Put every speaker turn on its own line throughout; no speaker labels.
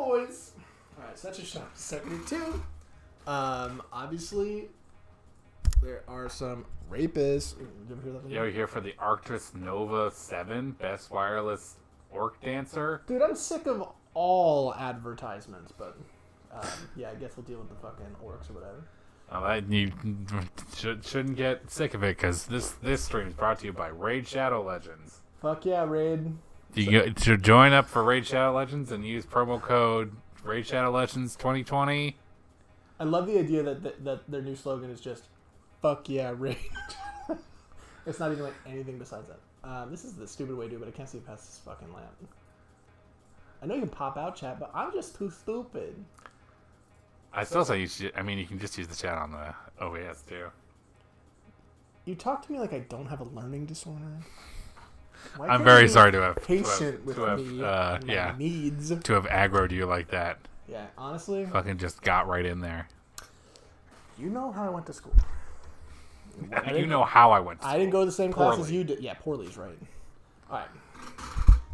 boys. All right, such a shot. Second two. Obviously, there are some rapists. Did you ever hear that?
Yo, here for the Arctis Nova 7 best wireless orc dancer.
Dude, I'm sick of all advertisements, but yeah, I guess we'll deal with the fucking orcs or whatever.
You shouldn't get sick of it because this stream is brought to you by Raid Shadow Legends.
Fuck yeah, Raid.
You should join up for Raid Shadow Legends and use promo code Raid Shadow Legends 2020.
I love the idea that their new slogan is just "Fuck yeah, Raid." It's not even like anything besides that. This is the stupid way to do it, but I can't see past this fucking lamp. I know you can pop out chat, but I'm just too stupid.
I still say you should. I mean, you can just use the chat on the OBS too.
You talk to me like I don't have a learning disorder. Why
I'm
can't
very
you be
sorry to have
patient with me and my needs.
to have aggroed you like that.
Yeah, honestly,
Fucking just got right in there.
you know how I went to school.
You know how I went.
I didn't go to the same class as
Poorly.
you did. Yeah, poorly's right. All right.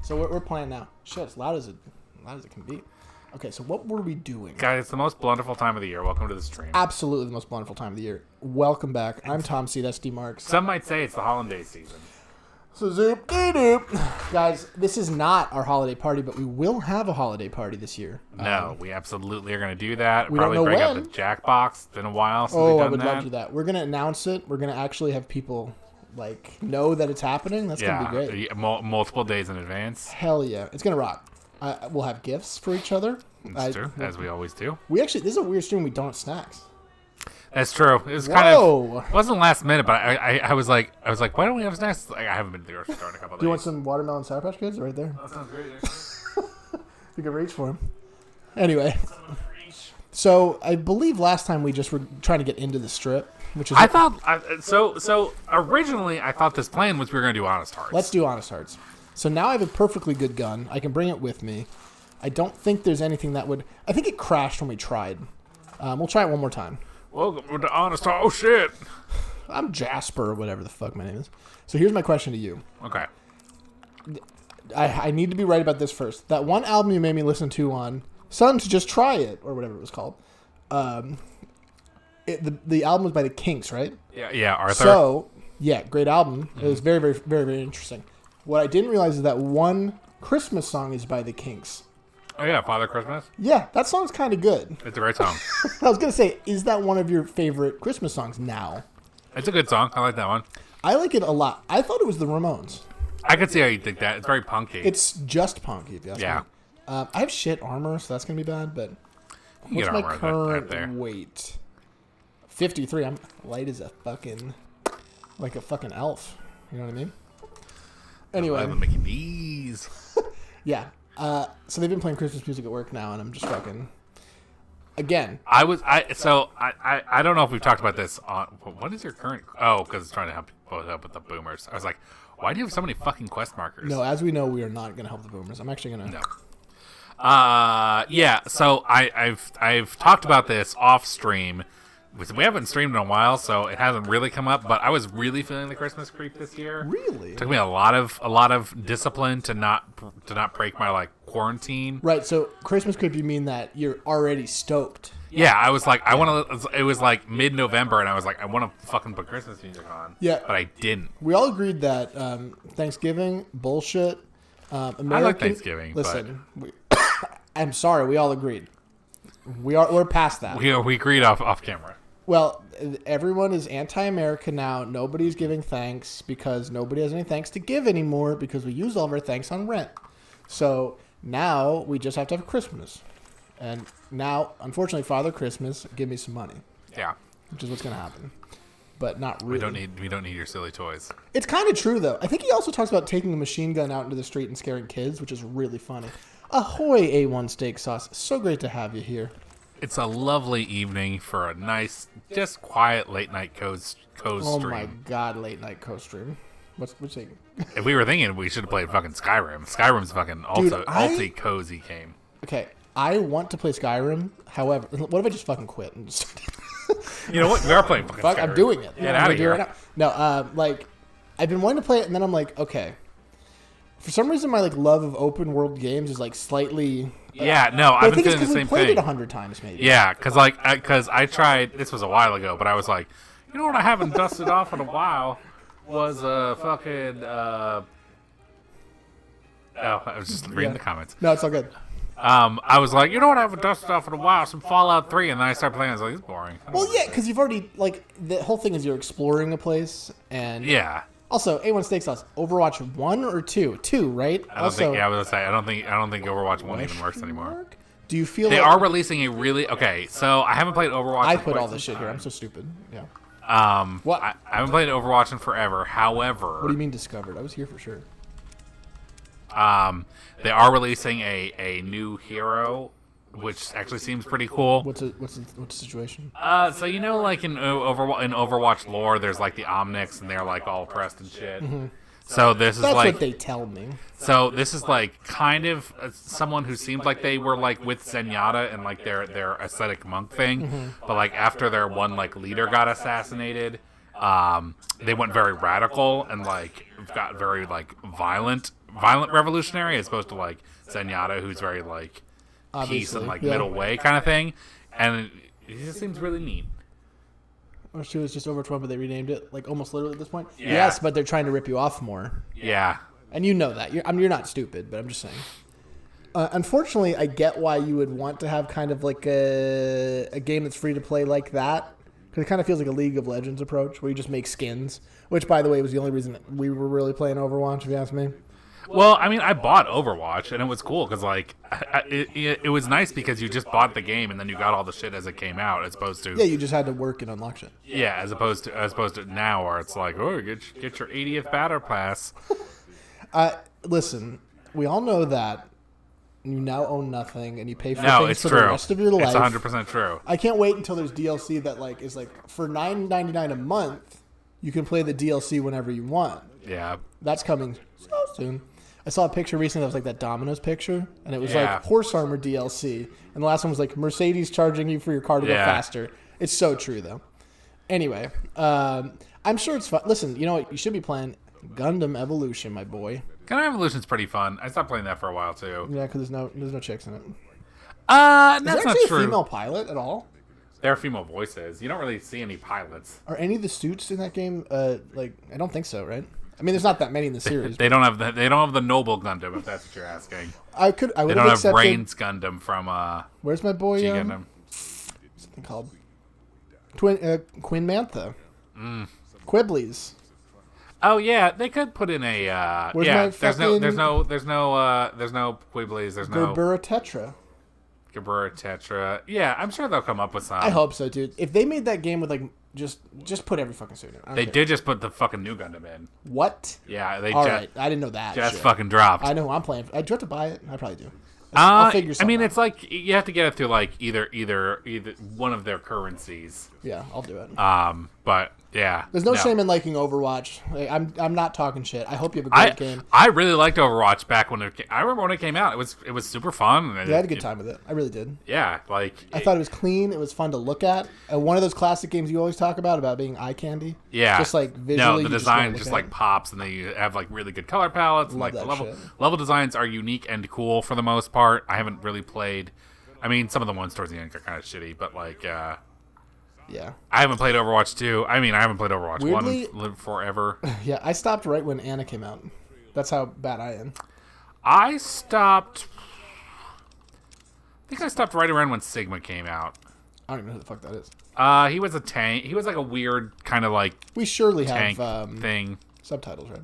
So we're playing now. Shit, it's loud as it can be. Okay, so what were we doing?
Guys, it's the most wonderful time of the year. Welcome to the stream.
Absolutely the most wonderful time of the year. Welcome back. I'm Tom C. That's D Marks.
Some might say it's the holiday season.
So zoop dee doop. Guys, this is not our holiday party, but we will have a holiday party this year.
No, we absolutely are going to do that.
we
Probably
don't know
break up
when.
the Jackbox. It's been a while since
Oh,
we've
I
done
would
that.
love to do that. We're going to announce it. We're going to actually have people like know that it's happening. That's going to be great.
Yeah, multiple days in advance.
Hell yeah. It's going to rock. We'll have gifts for each other.
That's true, as we always do.
We actually, this is a weird stream. We don't have snacks.
That's true. It was kind of, it wasn't last minute, but I was like, why don't we have snacks? Like, I haven't been to the grocery store in a couple of days.
Do you want some watermelon Sour Patch Kids? Right there.
That sounds great, actually.
You can reach for them. Anyway, so I believe last time we just were trying to get into the strip, which is
I thought so. Originally, I thought this plan was we were going to do Honest Hearts.
let's do Honest Hearts. So now I have a perfectly good gun. I can bring it with me. I don't think there's anything that would. I think it crashed when we tried. We'll try it one more time.
Welcome to Honest Hearts. Oh shit.
I'm Jasper or whatever the fuck my name is. So here's my question to you.
Okay.
I need to be right about this first. That one album you made me listen to on Sons, Just Try It, or whatever it was called. The album was by the Kinks, right?
Yeah, Arthur.
So, yeah, great album. It was very, very, very, very interesting. What I didn't realize is that one Christmas song is by the Kinks.
Oh yeah, Father Christmas.
Yeah, that song's kind of good.
It's a great song.
I was going to say, is that one of your favorite Christmas songs now?
It's a good song. I like that one.
I like it a lot. I thought it was the Ramones.
I could see how you think that. It's very punky.
It's just punky, if you ask
Yeah.
me. I have shit armor, so that's going to be bad, but
You
what's
get
my
armor
current
there.
weight? 53. I'm light as a fucking, like a fucking elf. You know what I mean? Anyway.
I have a Mickey D's.
Yeah. So they've been playing Christmas music at work now, and I'm just fucking. Again.
I don't know if we've talked about this on. What is your current? Oh, because it's trying to help with the boomers. I was like, why do you have so many fucking quest markers?
No, as we know, we are not going to help the boomers. I'm actually going to.
No. Yeah. So I've talked about this off stream. We haven't streamed in a while, so it hasn't really come up. But I was really feeling the Christmas creep this year.
Really?
It took me a lot of discipline to not break my quarantine.
Right. So Christmas creep, you mean that you're already stoked?
Yeah, I was like, I want to. It was like mid-November, and I was like, I want to fucking put Christmas music on.
Yeah.
But I didn't.
We all agreed that Thanksgiving bullshit. American,
I like Thanksgiving.
Listen, I'm sorry. We all agreed. We're past that.
We agreed off camera.
Well, everyone is anti-American now. Nobody's giving thanks because nobody has any thanks to give anymore because we use all of our thanks on rent. So now we just have to have Christmas. And now, unfortunately, Father Christmas, give me some money.
Yeah.
Which is what's going to happen. But not really.
We don't need your silly toys.
It's kind of true, though. I think he also talks about taking a machine gun out into the street and scaring kids, which is really funny. Ahoy, A1 Steak Sauce. So great to have you here.
It's a lovely evening for a nice, just quiet late night cozy stream.
Oh my god, late night co-stream. What's thinking?
If we were thinking, we should have played fucking Skyrim. Skyrim's fucking ulti cozy game.
Okay, I want to play Skyrim. However, what if I just fucking quit and just...
You know what? We are playing fucking Skyrim.
I'm doing it.
Get out of here.
Right now. No, I've been wanting to play it, and then I'm like, okay. For some reason, my love of open world games is slightly
Yeah, no,
But I
I've been
think it's
feeling the
because we
same
played
thing.
it 100 times, maybe.
Yeah, because I tried. This was a while ago, but I was like, you know what? I haven't dusted off in a while. Was fucking. Oh, I was just reading the comments.
No, it's all good.
I was like, you know what? I haven't dusted off in a while. Some Fallout 3, and then I started playing. I was like, it's boring.
Well, yeah, because you've already the whole thing is you're exploring a place, and
Yeah.
Also, A1 Steak Sauce. Overwatch 1 or 2? 2, right?
I don't think. Yeah, I was gonna say. I don't think Overwatch 1 even works anymore.
Do you feel
They
like
are releasing a really okay. So I haven't played Overwatch.
I
in
put
quite
all
some
this shit here?
time.
I'm so stupid. Yeah.
What? I haven't played Overwatch in forever. However,
What do you mean discovered? I was here for sure.
they are releasing a new hero, which actually seems pretty cool.
What's the situation?
So you know, like in Overwatch lore, there's like the Omnics, and they're like all oppressed and shit. So this is
That's
like
what they tell me.
So this is like kind of someone who seemed like they were like with Zenyatta and like their ascetic monk thing, but like after their one like leader got assassinated, they went very radical and like got very like violent revolutionary as opposed to like Zenyatta, who's very like peace
Obviously,
and like
yeah.
middle way kind of thing, and it just seems really neat.
Or she was just Overwatch 1, but they renamed it like almost literally at this point.
Yeah.
Yes, but they're trying to rip you off more,
Yeah.
and you know that. You're not stupid, but I'm just saying. Unfortunately, I get why you would want to have kind of like a game that's free to play like that. Because it kind of feels like a League of Legends approach where you just make skins. Which, by the way, was the only reason we were really playing Overwatch, if you ask me.
Well, I mean, I bought Overwatch, and it was cool because, like, it was nice because you just bought the game and then you got all the shit as it came out, as opposed to
Yeah, you just had to work and unlock shit.
yeah, as opposed to now where it's like, oh, get your 80th battle pass.
Listen, we all know that you now own nothing and you pay for
No,
things
it's
for
true.
the rest of your life.
It's 100% true.
I can't wait until there's DLC that like is like for $9.99 a month. You can play the DLC whenever you want.
Yeah,
That's coming so soon. I saw a picture recently that was like that Domino's picture, and it was
Yeah.
like horse armor DLC, and the last one was like Mercedes charging you for your car to go
Yeah.
faster. It's so true though. Anyway, I'm sure it's fun. Listen, you know what? You should be playing Gundam Evolution, my boy.
Gundam Evolution's pretty fun. I stopped playing that for a while too.
Yeah, because there's no chicks in it. Is
That's
there
not
actually a
true.
female pilot at all?
There are female voices. You don't really see any pilots.
Are any of the suits in that game? Like I don't think so, right? I mean, there's not that many in the series.
They don't have the Noble Gundam, if that's what you're asking.
I
They
would
don't
have
have
accepted.
Brains Gundam from
Where's my boy?
G Gundam.
Something called Quinn Mantha. Quibblies.
Oh yeah, they could put in a
Where's
yeah.
my
There's
fucking-
no Quibblies. There's no
Gerbera Tetra.
Gabura Tetra. Yeah, I'm sure they'll come up with some.
I hope so, dude. If they made that game with like just put every fucking suit in. I don't
They
care.
did just put the fucking new Gundam in.
What?
Yeah, they
All
just
right, I didn't know that.
just
shit.
fucking dropped.
I know who I'm playing. Do you have to buy it? I probably do. I'll figure
I
something
mean,
out.
it's like you have to get it through like either one of their currencies.
Yeah, I'll do it.
But yeah,
There's no shame in liking Overwatch. Like, I'm not talking shit. I hope you have a great game.
I really liked Overwatch back when I remember when it came out. It was super fun. And
Yeah, I had a good time with it. I really did.
Yeah, like
I thought it was clean. It was fun to look at. One of those classic games you always talk about being eye candy.
yeah,
Just like visually.
No,
you
the
just wanna
design
look
just
at
like
it.
pops, and they have like really good color palettes. And
Love
like the
that shit.
level designs are unique and cool for the most part. I haven't really played. I mean, some of the ones towards the end are kind of shitty, but like.
Yeah.
I haven't played Overwatch 2. I mean, I haven't played Overwatch
Weirdly-
1 live forever.
Yeah, I stopped right when Anna came out. That's how bad I am.
I think I stopped right around when Sigma came out.
I don't even know who the fuck that is.
He was a tank. He was like a weird kind of like
We surely
tank
have
thing.
subtitles, right?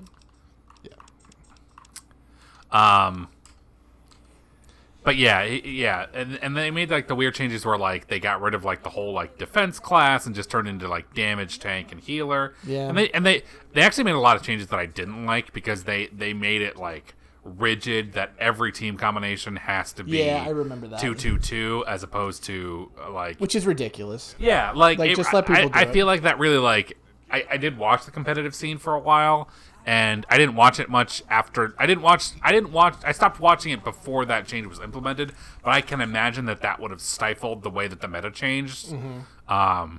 But yeah, and they made like the weird changes where like they got rid of like the whole like defense class and just turned into like damage, tank, and healer.
Yeah.
And they actually made a lot of changes that I didn't like because they made it like rigid that every team combination has to be
Yeah, I remember that.
2-2-2 as opposed to like
Which is ridiculous.
yeah, like,
just let people do
I
it.
feel like that really like I did watch the competitive scene for a while, and I didn't watch it much after. I stopped watching it before that change was implemented, but I can imagine that would have stifled the way that the meta changed.
Mm-hmm.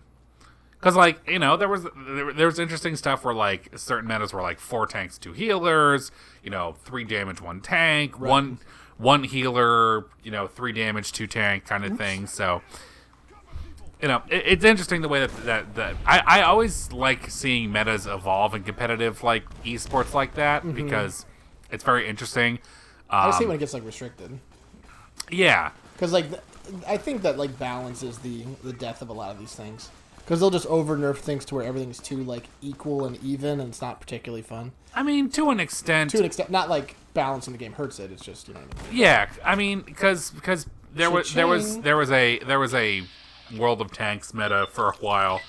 Because like there was interesting stuff where like certain metas were like 4 tanks, 2 healers, 3 damage, 1 tank, one healer, 3 damage, 2 tank kind of thing. So, it's interesting the way that I always like seeing metas evolve in competitive like esports like that because it's very interesting.
I just hate when it gets like restricted.
Yeah,
because like I think that like balance is the death of a lot of these things. Because they'll just over nerf things to where everything's too like equal and even, and it's not particularly fun.
I mean, to an extent.
Not like balance in the game hurts it. It's just what I mean.
Yeah, I mean, because there was a World of Tanks meta for a while,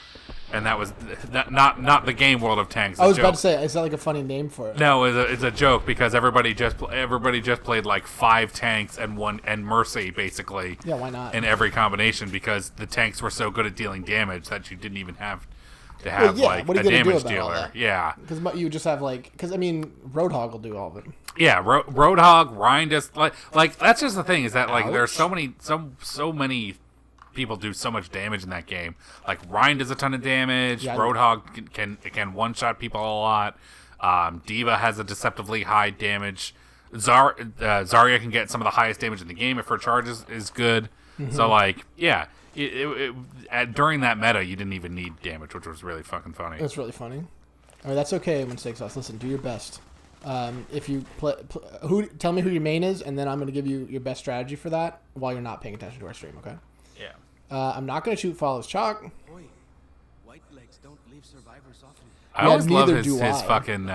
and that was not the game World of Tanks.
I was about to say, is that like a funny name for it?
No, it's a joke because everybody just played like 5 tanks and Mercy basically.
Yeah, why not?
In every combination because the tanks were so good at dealing damage that you didn't even have to have like a damage dealer. Yeah,
because you just have because I mean Roadhog will do all of it.
Yeah, Roadhog, Ryan just like that's just the thing is that like there's so many people do so much damage in that game. Like Ryan does a ton of damage. Yeah, Roadhog can one shot people a lot. Diva has a deceptively high damage. Zarya can get some of the highest damage in the game if her charge is good. So like yeah, during that meta you didn't even need damage, which was really fucking funny.
It's really funny. I mean that's okay when Steak Sauce. Listen, do your best. If you tell me who your main is, and then I'm going to give you your best strategy for that while you're not paying attention to our stream. Okay.
Yeah.
I'm not going to shoot Follows Chalk.
Boy, white legs don't leave survivors often.
I always love his fucking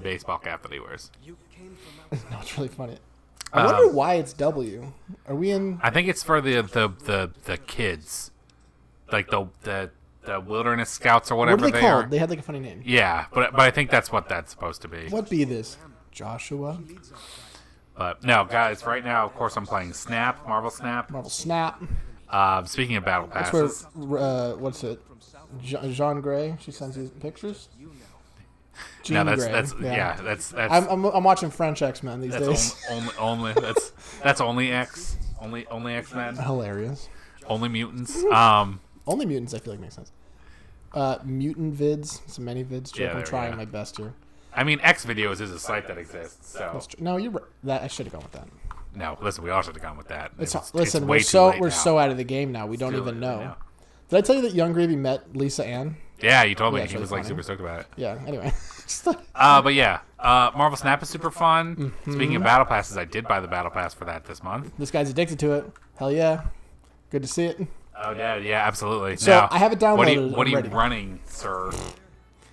baseball cap that he wears.
You came from outside.
No, it's really funny. I wonder why it's W. Are we in?
I think it's for the kids, like the wilderness scouts or whatever
what are they called?
are.
They had like a funny name.
Yeah, but I think that's what that's supposed to be.
What be this? Joshua?
But no, guys. Right now, of course, I'm playing Snap, Marvel Snap.
Marvel Snap.
Speaking of battle
That's
passes,
where what's it? Jean Grey. She sends you pictures.
No, that's
Grey.
yeah, that's
I'm watching French X-Men these days.
only that's only only X-Men.
Hilarious.
Only mutants.
Only mutants. I feel like makes sense. Mutant vids, some many vids. Joke.
Yeah,
I'm trying my best here.
I mean, X Videos is a site that exists. So
no, you're right. That I should have gone with that.
No, listen, we all should have gone with that.
Listen, we're so out of the game now. We don't even know. Did I tell you that Young Gravy met Lisa Ann?
Yeah, you told me. He
really
was
funny.
like super stoked about it.
Yeah. Anyway.
But yeah, Marvel Snap is super fun. Speaking of battle passes, I did buy the battle pass for that this month.
This guy's addicted to it. Hell yeah. Good to see it.
Oh yeah, absolutely.
So now, I have it downloaded.
What are you running, sir?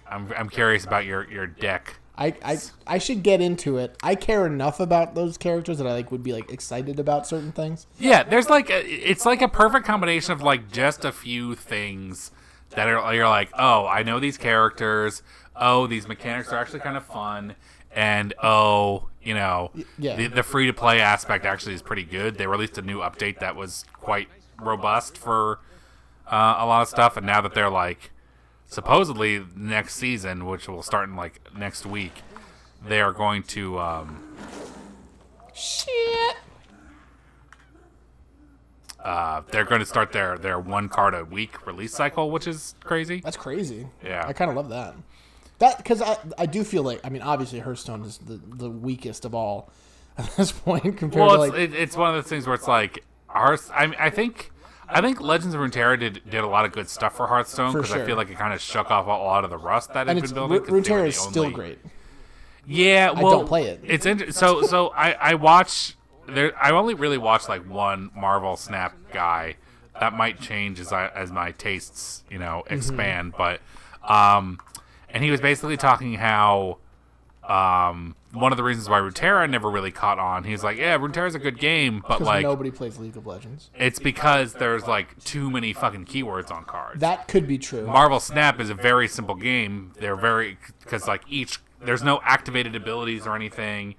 I'm curious about your deck.
I should get into it. I care enough about those characters that I would be excited about certain things.
Yeah, there's it's like a perfect combination of just a few things that you're like, oh, I know these characters. Oh, these mechanics are actually kind of fun, and the free to play aspect actually is pretty good. They released a new update that was quite robust for a lot of stuff, and now that they're supposedly next season, which will start in next week, they are going to they're going to start their 1 card a week release cycle, which is crazy.
That's crazy.
Yeah,
I kind of love that. Because I do feel obviously Hearthstone is the weakest of all at this point compared to
it's one of those things where it's I think Legends of Runeterra did a lot of good stuff for Hearthstone because I feel like it kind of shook off a lot of the rust that had been building.
Runeterra is still great.
Yeah, well,
I don't play it.
It's so I watch there. I only really watch one Marvel Snap guy. That might change as my tastes expand, but and he was basically talking how one of the reasons why Runeterra never really caught on. He's like, yeah, Runeterra's a good game, but
nobody plays League of Legends.
It's because there's too many fucking keywords on cards.
That could be true.
Marvel Snap is a very simple game. They're because there's no activated abilities or anything.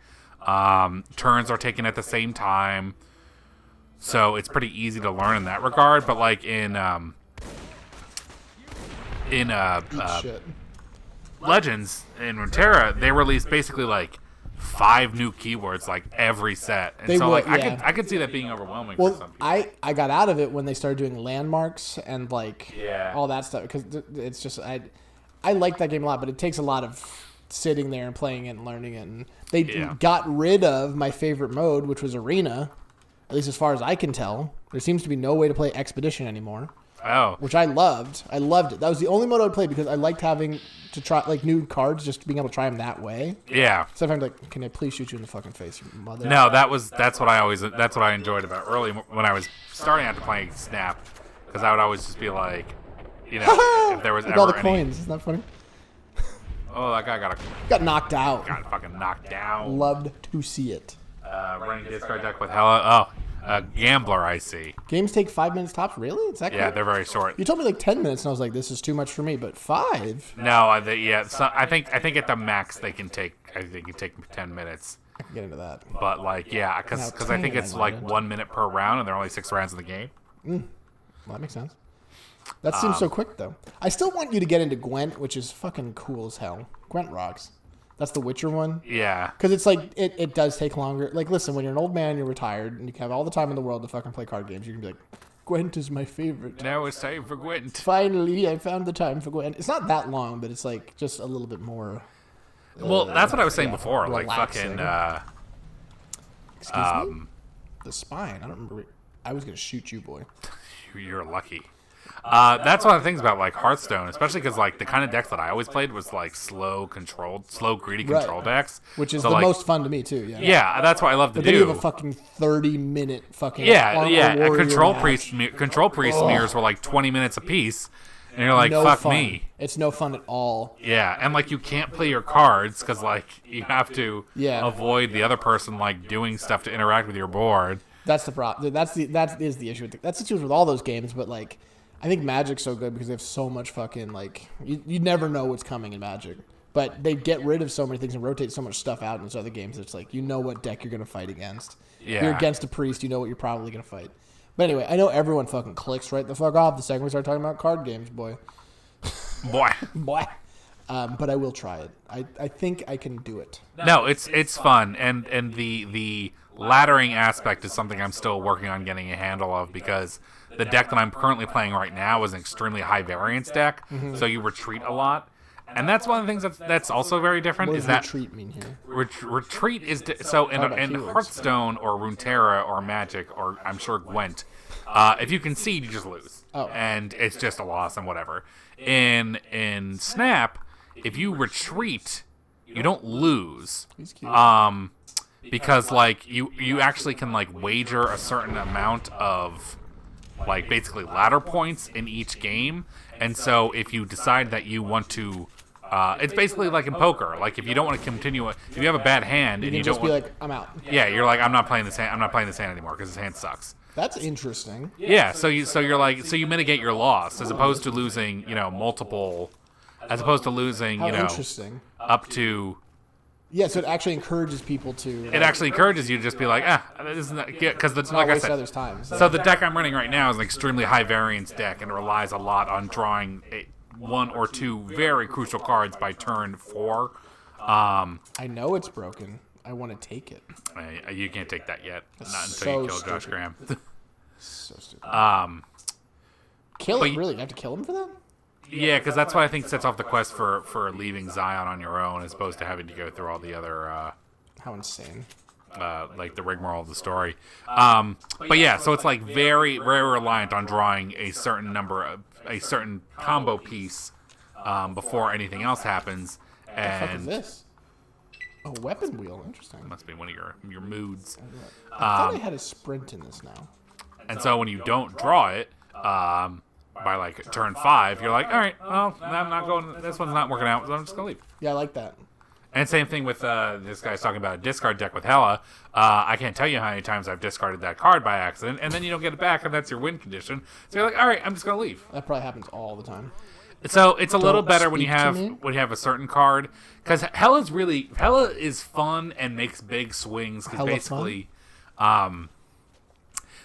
Turns are taken at the same time, so it's pretty easy to learn in that regard. But in Legends in Runeterra, they released basically 5 new keywords every set, and I could see that being overwhelming.
Well,
for some people.
I got out of it when they started doing landmarks and all that stuff because it's just I like that game a lot, but it takes a lot of sitting there and playing it and learning it. And they
Yeah.
got rid of my favorite mode, which was Arena, at least as far as I can tell. There seems to be no way to play Expedition anymore,
Oh,
which I loved. I loved it. That was the only mode I would play because I liked having to try like new cards, just being able to try them that way.
yeah.
Sometimes like, can I please shoot you in the fucking face, you mother?
No, that's what I enjoyed about early when I was starting out to playing Snap, because I would always just be like, you know, if there was
With
ever
all the
any,
coins. Isn't that funny?
oh, that guy
Got knocked out.
got fucking knocked down.
Loved to see it.
Running discard deck with Hella. Oh, a gambler, I see.
Games take 5 minutes tops. Really? It's that
Yeah,
quick?
they're very short.
You told me like 10 minutes, and I was like, "This is too much for me." But 5,
No, so I think at the max they can take 10 minutes.
I can get into that.
But like, yeah, because
Now,
I think
10,
it's
I
like
learned.
1 minute per round, and there are only 6 rounds in the game.
Well, that makes sense. That seems so quick, though. I still want you to get into Gwent, which is fucking cool as hell. Gwent rocks. That's the Witcher one.
Yeah,
Because it's like, it does take longer. Like, listen, when you're an old man, you're retired, and you have all the time in the world to fucking play card games, you can be like, Gwent is my favorite.
now it's time for Gwent.
Finally, I found the time for Gwent. It's not that long, but it's like just a little bit more.
Well, that's what I was saying before. Like
relaxing.
fucking.
Excuse me? The spine. I don't remember. I was going to shoot you, boy.
You're lucky. That's one of the things about like Hearthstone, especially because like the kind of decks that I always played was like slow, greedy
Right.
control decks,
Which is
So,
the
like,
most fun to me, too. Yeah.
Yeah, that's what I love to
But then you have
do.
a fucking 30-minute fucking.
Yeah,
Armor
yeah. A
Warrior
control
match.
priest, control priest mirrors were like 20 minutes a piece, and you're like,
No
fuck
fun.
me.
It's no fun at all.
Yeah, and like you can't play your cards because like you have to
Yeah.
avoid the other person like doing stuff to interact with your board.
That's the problem. That is the issue. That's the issue with all those games. But like, I think Magic's so good because they have so much fucking like you never know what's coming in Magic. But they get rid of so many things and rotate so much stuff out in those other games. It's like you know what deck you're gonna fight against.
Yeah.
You're against a priest. You know what you're probably gonna fight. But anyway, I know everyone fucking clicks right the fuck off the second we start talking about card games, boy.
Boy,
Boy. But I will try it. I think I can do it.
no, it's fun, and the laddering aspect is something I'm still working on getting a handle of because the deck that I'm currently playing right now is an extremely high variance deck, so you retreat a lot. And that's one of the things that's also very different
What
is
does
that
retreat mean here?
retreat is so in,
How about
in
keywords?
Hearthstone or Runeterra or Magic or I'm sure Gwent, if you concede, you just lose, and it's just a loss and whatever. In Snap, if you retreat, you don't lose,
He's cute.
because like you actually can like wager a certain amount of like basically ladder points in each game, and so if you decide that you want to. It's basically like in poker. Like if you don't want to continue, if you have a bad hand
You
and
can
you
just
don't
be
want,
like, I'm out.
yeah, you're like, I'm not playing this hand. I'm not playing this hand anymore because this hand sucks.
That's interesting.
Yeah, so you mitigate your loss as opposed to losing, multiple, as opposed to losing,
How interesting.
up to.
Yeah, so it actually encourages people to.
It actually encourages you to just be like, this is not because
not
like I
waste
said.
others' time.
So the deck I'm running right now is an extremely high variance deck and relies a lot on drawing one or two very crucial cards by turn 4.
I know it's broken. I want to take it.
You can't take that yet, not until
so
you kill Josh
stupid.
Graham.
So stupid.
but
Kill him?
you-
Really? You have to kill him for that?
Yeah, because that's what I think sets off the quest for leaving Zion on your own, as opposed to having to go through all the other,
How insane.
like the rigmarole of the story. But yeah, so it's like very, very reliant on drawing a certain combo piece before anything else happens,
What the fuck is
and
this? A weapon wheel. Interesting.
must be one of your moods.
I thought I had a sprint in this now.
And so when you don't draw it, by like turn 5, you're like, all right, well, I'm not going. This one's not working out, so I'm just gonna leave.
Yeah, I like that.
And same thing with this guy's talking about a discard deck with Hella. I can't tell you how many times I've discarded that card by accident, and then you don't get it back, and that's your win condition. So you're like, all right, I'm just gonna leave.
That probably happens all the time.
So it's a little better when you
speak to
have
me.
a certain card, because Hella is fun and makes big swings. Because
Hella
basically,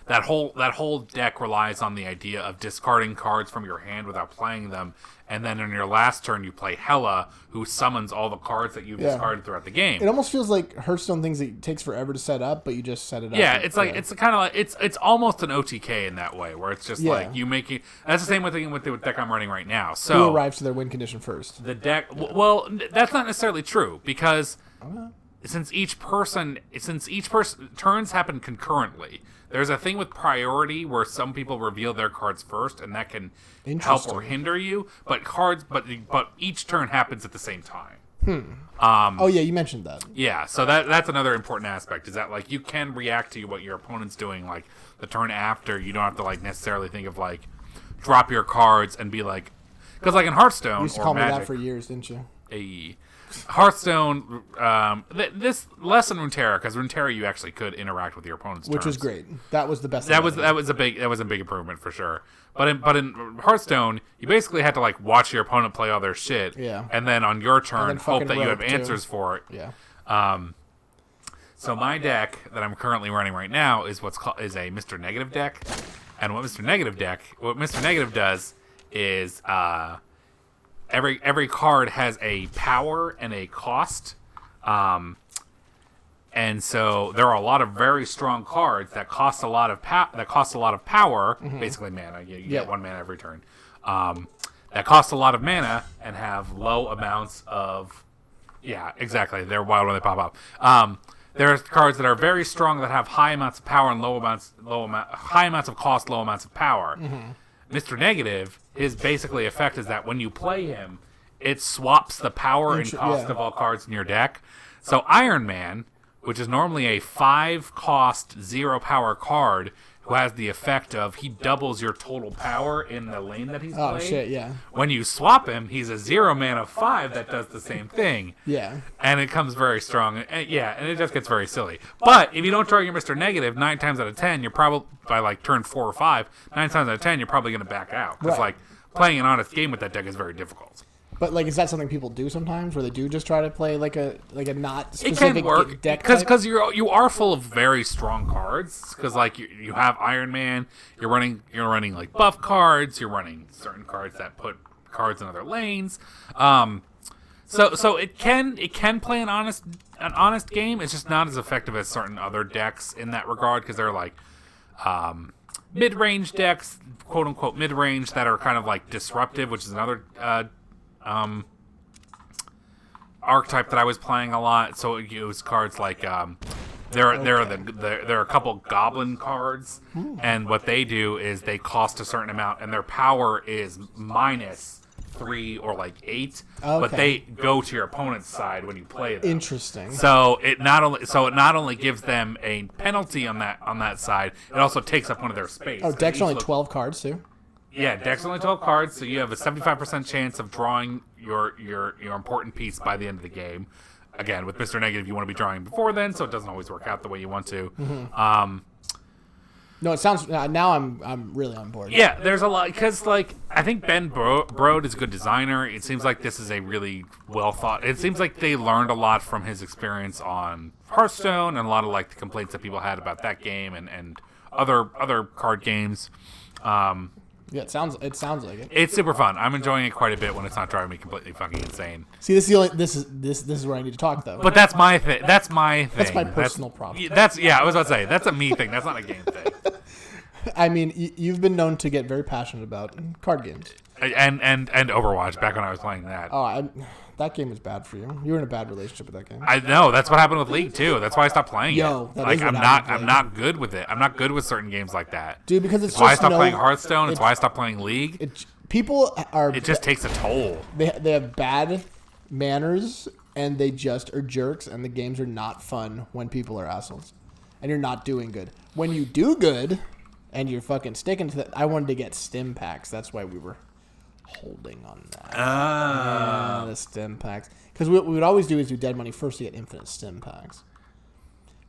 that whole deck relies on the idea of discarding cards from your hand without playing them, and then in your last turn you play Hela, who summons all the cards that you've discarded throughout the game.
It almost feels like Hearthstone things that takes forever to set up, but you just set it up.
Yeah, it's like it's kind of like it's almost an OTK in that way, where it's just like you make it. That's the same thing with the deck I'm running right now. So
who arrives to their win condition first?
the deck. Well, that's not necessarily true because since each person turns happen concurrently. There's a thing with priority where some people reveal their cards first, and that can help or hinder you. But each turn happens at the same time.
Oh yeah, you mentioned that.
Yeah, so that's another important aspect is that like you can react to what your opponent's doing like the turn after. You don't have to like necessarily think of like drop your cards and be like, because like in Hearthstone
You used to
or
call me
Magic,
that for years, didn't you?
Hearthstone, this less than Runeterra, because Runeterra you actually could interact with your opponent's
Which was
turns.
great. That was the best.
That was a big improvement for sure. But in Hearthstone, you basically had to like watch your opponent play all their shit, and then on your turn hope that you have answers for it.
Yeah.
So my deck that I'm currently running right now is a Mr. Negative deck, and what Mr. Negative does is every card has a power and a cost. And so there are a lot of very strong cards that cost a lot of power, basically mana. You get 1 mana every turn. That cost a lot of mana and have low amounts of. Yeah, exactly. They're wild when they pop up. There are cards that are very strong that have high amounts of power and high amounts of cost, low amounts of power. Mr. Negative, his basically effect is that when you play him, it swaps the power and cost of all cards in your deck. So Iron Man, which is normally a 5 cost, 0 power card, who has the effect of he doubles your total power in the lane that he's playing.
Oh shit, yeah.
When you swap him, he's a 0 mana 5 that does the same thing.
Yeah.
And it comes very strong. And it just gets very silly. But if you don't draw your Mr. Negative, 9 times out of 10, you're probably, by like turn 4 or 5, 9 times out of 10, you're probably going to back out. Because like playing an honest game with that deck is very difficult.
But like, is that something people do sometimes, where they do just try to play like a not specific
It can work
deck?
because you are full of very strong cards. Because like you have Iron Man, you're running like buff cards, you're running certain cards that put cards in other lanes. So it can play an honest game. It's just not as effective as certain other decks in that regard because they're like mid-range decks, quote unquote mid-range, that are kind of like disruptive, which is another archetype that I was playing a lot. So it was cards like there are a couple goblin cards, and what they do is they cost a certain amount, and their power is -3 or like 8, but they go to your opponent's side when you play them.
Interesting.
So it not only gives them a penalty on that side, it also takes up one of their space.
Oh, deck's only 12 cards too.
Yeah, deck's only 12 cards, so you have a 75% chance of drawing your important piece by the end of the game. Again, with Mr. Negative, you want to be drawing before then, so it doesn't always work out the way you want to.
No, it sounds. Now I'm really on board.
Yeah, there's a lot because like I think Ben Brode is a good designer. It seems like this is a really well thought. It seems like they learned a lot from his experience on Hearthstone and a lot of like the complaints that people had about that game and other card games.
Yeah, it sounds like it.
It's super fun. I'm enjoying it quite a bit when it's not driving me completely fucking insane.
See, this is where I need to talk though.
But that's my thing. That's my
personal problem.
I was about to say that's a me thing. That's not a game thing.
I mean, you've been known to get very passionate about card games.
And Overwatch back when I was playing that.
Oh, that game was bad for you. You were in a bad relationship with that game.
I know. That's what happened with League too. That's why I stopped playing it.
Like
I'm not good with it. I'm not good with certain games like that.
Dude, because it's
why I stopped playing Hearthstone. It's why I stopped playing League.
It
just takes a toll.
They have bad manners and they just are jerks, and the games are not fun when people are assholes and you're not doing good. When you do good and you're fucking sticking to that, I wanted to get stim packs. That's why we were holding on that. Yeah, the stim packs. Because what we would always do is do dead money first to get infinite stim packs.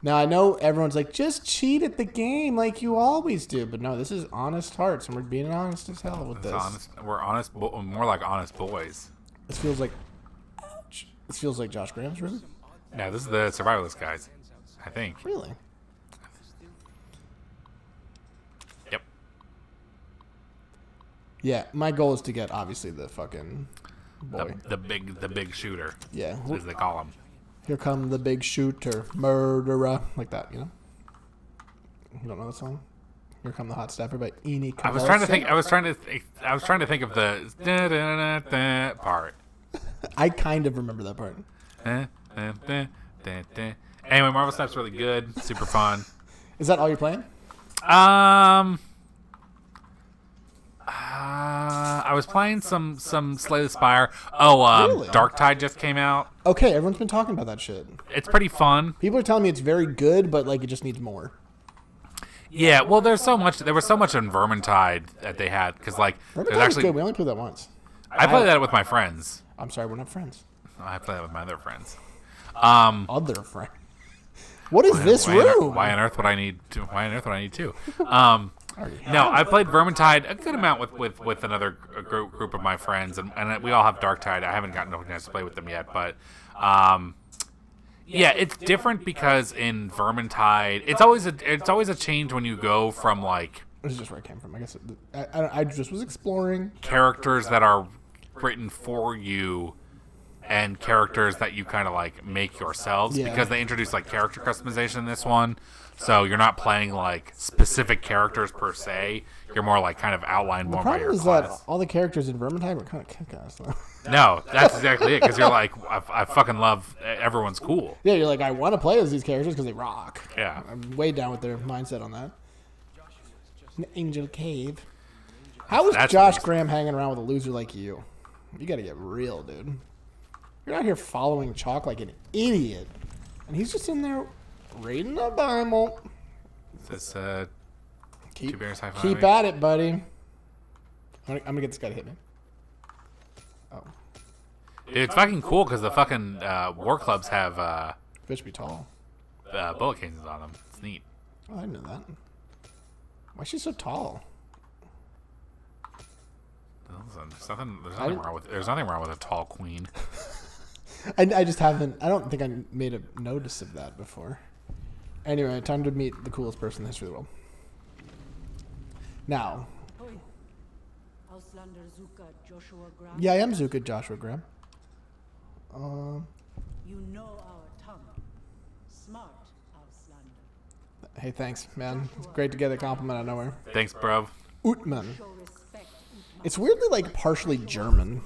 Now, I know everyone's like, just cheat at the game like you always do. But no, this is honest hearts, and we're being honest as hell with this.
We're honest, more like honest boys.
This feels like... Ouch. This feels like Josh Graham's room.
Yeah, this is the Survivalist guys, I think.
Really? Yeah, my goal is to get obviously the fucking boy.
The big shooter,
Yeah.
as they call him.
Here come the big shooter, murderer, like that. You know. You don't know the song? Here come the hot stepper by Eni.
I was trying to think. I was trying to think of the part.
I kind of remember that part.
Anyway, Marvel Snap's really good. Super fun.
Is that all you're playing?
I was playing some Slay the Spire. Oh,
Really?
Darktide just came out.
Okay, everyone's been talking about that shit.
It's pretty fun.
People are telling me it's very good, but like it just needs more.
Yeah, well, there was so much in Vermintide that they had because like there's
Vermintide's
actually
good. We only played that once.
I played that with my friends.
I'm sorry, we're not friends.
I play that with my other friends.
Other friend. What is this room?
Why on earth would I need two?
Already
No, I played Vermintide a good amount with another group of my friends, and we all have Darktide. I haven't gotten a chance to play with them yet, but yeah, it's different because in Vermintide, it's always a change when you go from like
This is just where I came from. I guess I just was exploring.
characters that are written for you and characters that you kind of like make yourselves
Yeah.
because they introduce like character customization in this one. So you're not playing like specific characters per se. You're more like kind of outlined
The
more by
problem
your
is
class.
that all the characters in Vermintide were kind of kick-ass, though.
No, that's exactly it. Because you're like, I fucking love everyone's cool.
Yeah, you're like, I want to play as these characters because they rock.
Yeah.
I'm way down with their mindset on that. An Angel Cave. How is
That's
Josh
nice.
Graham hanging around with a loser like you? You got to get real, dude. You're out here following Chalk like an idiot, and he's just in there reading the Bible.
Is this
Keep,
Two Bears High-Fiving?
keep at it, buddy. I'm gonna get this guy to hit me. Oh,
Dude, it's fucking cool because the fucking war clubs have
bitch be tall.
bullet cases on them. It's neat.
Oh, I didn't know that. Why is she so tall?
There's nothing wrong with a tall queen.
I just haven't. I don't think I made a notice of that before. Anyway, time to meet the coolest person in the history of the world. Now,
Auslander Zuka Joshua Graham.
yeah, I am Zuka Joshua Graham.
You know our tongue. Smart, Auslander.
Hey, thanks, man. It's great to get a compliment out of nowhere.
Thanks, bro.
Utman.
Show respect.
It's weirdly like partially German.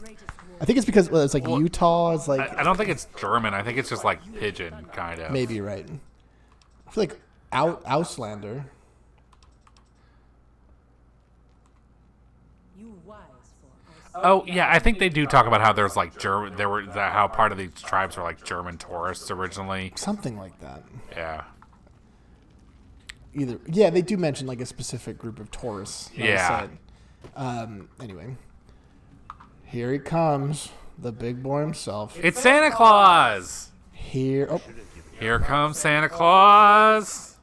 I think it's because it's like Utah. It's like
I don't think it's German. I think it's just like pigeon, kind of.
maybe you're right. I feel like Auslander.
You wise for
Oh yeah, I think they do talk about how there's like how part of these tribes were like German tourists originally.
Something like that.
Yeah.
Yeah, they do mention like a specific group of tourists. like I
Yeah.
said. Anyway, here he comes, the big boy himself.
It's Santa Claus.
Here,
Here comes Santa Claus.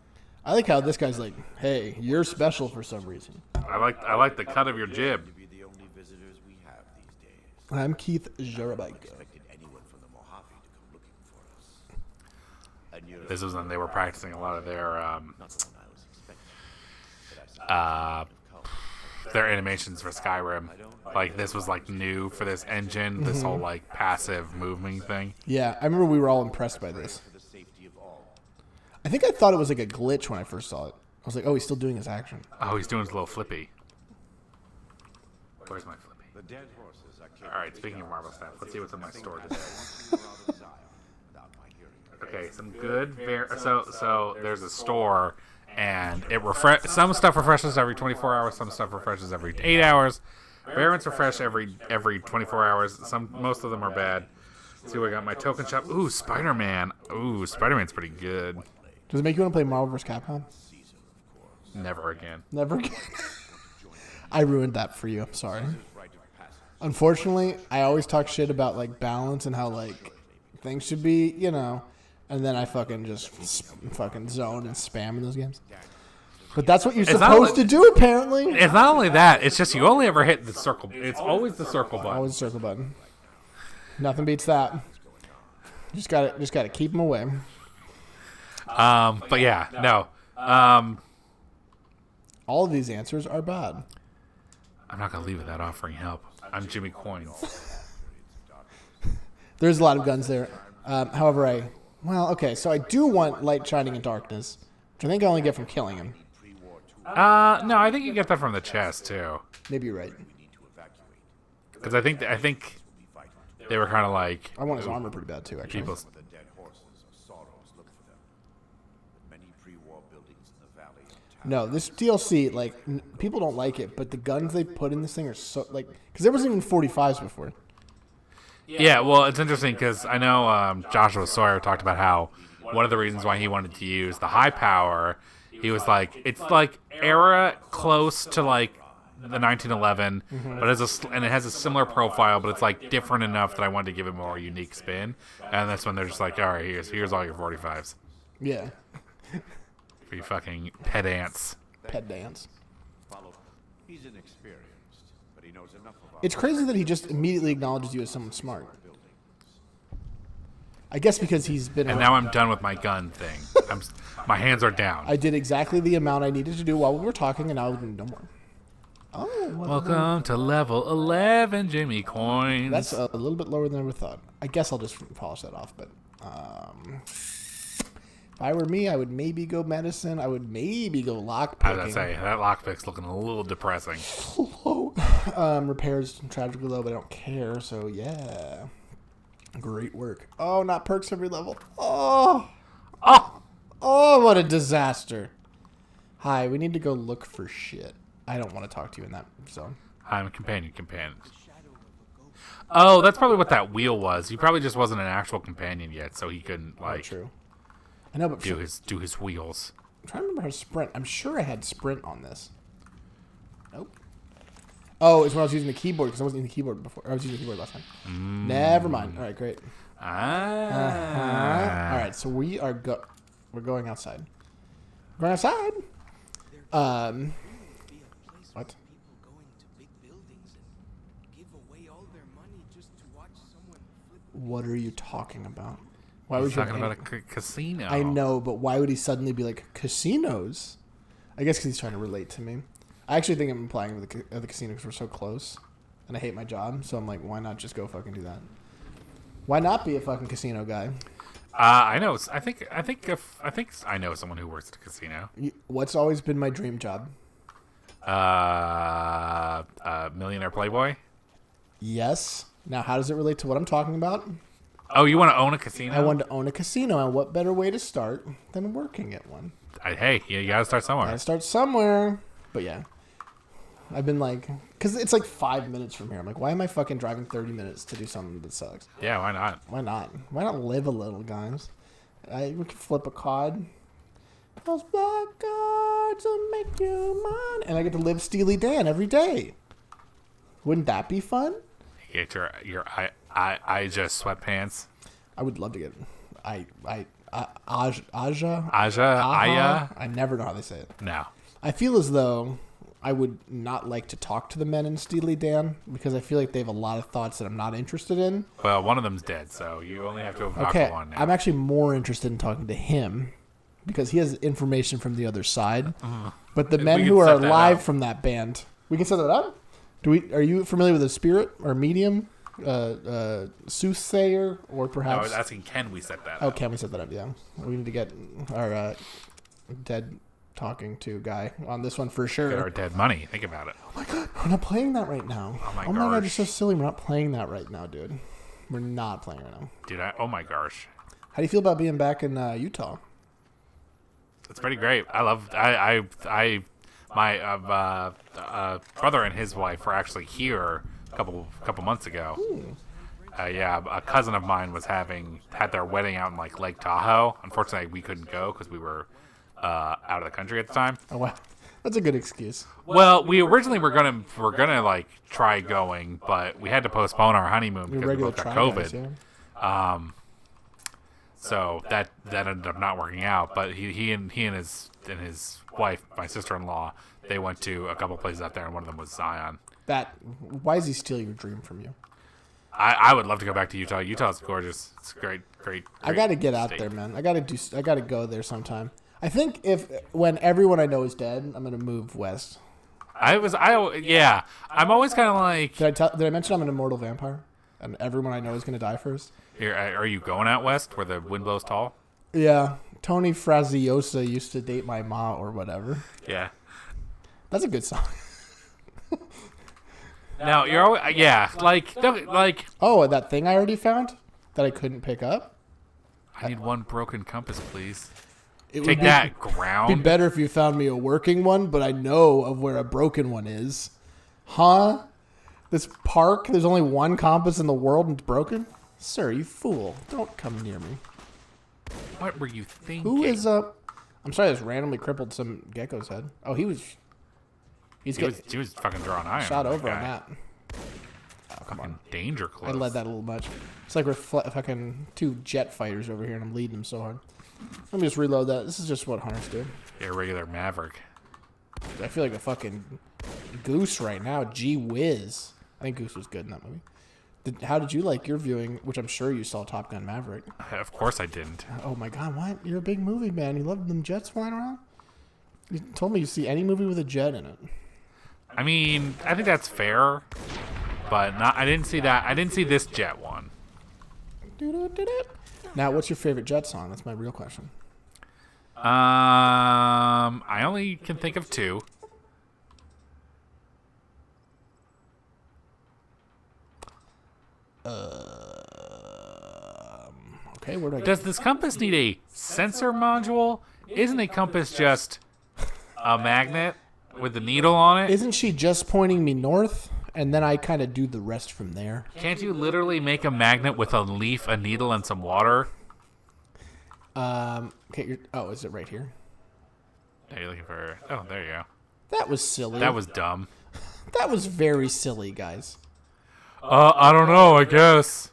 I like how this guy's like, "Hey, you're special for some reason."
I like the cut of your jib.
Be the only visitors we have these days.
I'm Keith Jurabike.
Expected anyone from the Mojave to come looking for us. And you're
This was when they were practicing a lot of their
not the one I was expecting. But I saw
their animations for Skyrim. Like this was like new for this engine. This whole like passive moving thing.
Yeah, I remember we were all impressed by this.
for the safety of all.
I think I thought it was like a glitch when I first saw it. I was like, "Oh, he's still doing his action."
Oh, he's doing his little flippy. Where's my flippy?
The dead horses are
All right. Speaking of Marvel stuff, let's see what's in my store today.
without my hearing.
Okay, some good. So there's a store, and it some stuff refreshes every 24 hours. Some stuff refreshes every 8 hours. Variants refresh every 24 hours. Most of them are bad. Let's see what I got. My token shop. Ooh, Spider-Man. Ooh, Spider-Man's pretty good.
Does it make you want to play Marvel vs. Capcom?
Never again.
Never again. I ruined that for you. I'm sorry. Unfortunately, I always talk shit about like balance and how like things should be, you know, and then I fucking just fucking zone and spam in those games. But that's what you're
not
supposed
like-
to do, apparently.
It's not only that. It's just you only ever hit the circle. It's always the circle button.
Always circle button. Nothing beats that. Just gotta keep them away.
But yeah, no.
All of these answers are bad.
I'm not gonna leave without offering help. I'm Jimmy Coins.
There's a lot of guns there. However, so I do want light shining in darkness, which I think I only get from killing him.
No, I think you get that from the chest too.
Maybe you're right.
Because I think they were kind of like
I want his armor pretty bad too, actually.
people.
The dead horses of sorrows look for them. But many pre-war buildings in the valley of town.
No, this DLC, like, people don't like it, but the guns they put in this thing are so, like, because there wasn't even 45s before.
Yeah, well, it's interesting because I know Joshua Sawyer talked about how one of the reasons why he wanted to use the high power, he was like, it's like era close to like the 1911, but and it has a similar profile, but it's like different enough that I wanted to give it more unique spin. And that's when they're just like, all right, here's all your 45s.
Yeah.
For you fucking pedants.
Pet dance.
Follow. He's inexperienced, but he knows enough about
It's crazy that he just immediately acknowledges you as someone smart. I guess because he's been
And
around.
now I'm done with my gun thing. My hands are down.
I did exactly the amount I needed to do while we were talking, and now I'll do no more. Oh, well,
Welcome to level 11, Jimmy Coins.
that's a little bit lower than I would thought. I guess I'll just polish that off, but if I were me, I would maybe go medicine. I would maybe go lockpicking.
I was gonna say that lockpick's looking a little depressing.
Low. Repairs tragically low, but I don't care. So yeah, great work. Oh, not perks every level. Oh, what a disaster. Hi, we need to go look for shit. I don't want to talk to you in that zone.
I'm a companion. Oh, that's probably what that wheel was. He probably just wasn't an actual companion yet, so he couldn't like
True. I know, but
do his wheels.
I'm trying to remember how to sprint. I'm sure I had sprint on this. Nope. Oh, it's when I was using the keyboard because I wasn't using the keyboard before. I was using the keyboard last time. Never mind. All right, great. All right, so we're going outside. We're going outside. What?
People going to big buildings and give away all their money just to watch someone flip.
What are you talking about? Why
He's
would you
talking about a casino.
I know, but why would he suddenly be like casinos? I guess because he's trying to relate to me. I actually think I'm implying with the casino because we're so close, and I hate my job. So I'm like, why not just go fucking do that? Why not be a fucking casino guy?
I know. I think I know someone who works at a casino.
What's always been my dream job?
Millionaire Playboy.
Yes. Now, how does it relate to what I'm talking about?
Oh, you want to own a casino?
I want to own a casino, and what better way to start than working at one?
Hey, you got to start somewhere.
I start somewhere. But yeah, I've been like, because it's like 5 minutes from here. I'm like, why am I fucking driving 30 minutes to do something that sucks?
Yeah, why not?
Why not? Why not live a little, guys? We can flip a card. Those black cards will make you mine. And I get to live Steely Dan every day. Wouldn't that be fun?
You get your I just sweatpants.
I would love to get Aja.
Aya.
I never know how they say it.
No.
I feel as though I would not like to talk to the men in Steely Dan because I feel like they have a lot of thoughts that I'm not interested in.
Well, one of them's dead, so you only have to talk
Okay,
to one now.
I'm actually more interested in talking to him because he has information from the other side. But the men
We
who
can
are
set that
alive
up.
from that band, we can set that up. Are you familiar with a spirit or medium, soothsayer, or
I
perhaps?
was asking, can we set that
Oh,
up?
can we set that up? Yeah, we need to get our dead talking to guy on this one for sure.
Get our dead money. Think about it.
We're not playing that right now.
Oh my
god, you're
gosh.
so silly. We're not playing that right now, dude. We're not playing right now.
Dude, oh my gosh.
How do you feel about being back in Utah?
It's pretty great. I love. My brother and his wife were actually here a couple months ago. Yeah, a cousin of mine had their wedding out in like Lake Tahoe. Unfortunately, we couldn't go because we were out of the country at the time.
Oh wow, that's a good excuse.
Well, we originally were gonna like try going, but we had to postpone our honeymoon
Your
because we
regular
both got
try
COVID.
guys, yeah.
So that ended up not working out. But he and his wife, my sister-in-law, they went to a couple places out there, and one of them was Zion.
Why does he steal your dream from you?
I would love to go back to Utah. Utah's gorgeous. It's great.
I got to get out
state.
there, man. I got to go there sometime. I think when everyone I know is dead, I'm gonna move west.
Yeah. I'm always kind of like,
Did I mention I'm an immortal vampire? And everyone I know is going to die first?
here, are you going out west where the wind blows tall?
Yeah. Tony Fraziosa used to date my ma or whatever.
Yeah.
That's a good song.
No, you're always, yeah, like,
Oh, and that thing I already found that I couldn't pick up?
I need one broken compass, please.
It
Take
would
that,
be
ground.
better if you found me a working one, but I know of where a broken one is. Huh? This park, there's only one compass in the world and it's broken? Sir, you fool. Don't come near me.
What were you thinking?
Who is up? I'm sorry, I just randomly crippled some gecko's head. Oh, he's
He was fucking drawing iron.
shot over
guy.
on that. Oh, come on.
Danger
I
close.
led that a little much. It's like we're fucking two jet fighters over here and I'm leading them so hard. Let me just reload that. This is just what hunters do.
Irregular Maverick.
I feel like a fucking goose right now. Gee whiz. I think Goose was good in that movie. How did you like your viewing, which I'm sure you saw Top Gun Maverick?
Of course I didn't.
Oh my god, what? You're a big movie man. You love them jets flying around? You told me you see any movie with a jet in it.
I mean, I think that's fair, but not. I didn't see that. I didn't see this jet one.
Now, what's your favorite jet song? That's my real question.
I only can think of two.
Okay, where do I go?
Does this compass need a sensor module? Isn't a compass just a magnet with the needle on it?
Isn't she just pointing me north? And then I kind of do the rest from there.
Can't you literally make a magnet with a leaf, a needle, and some water?
Okay, oh, is it right here?
Are you looking for? Oh, there you go.
That was silly.
That was dumb.
That was very silly, guys.
I don't know. I guess.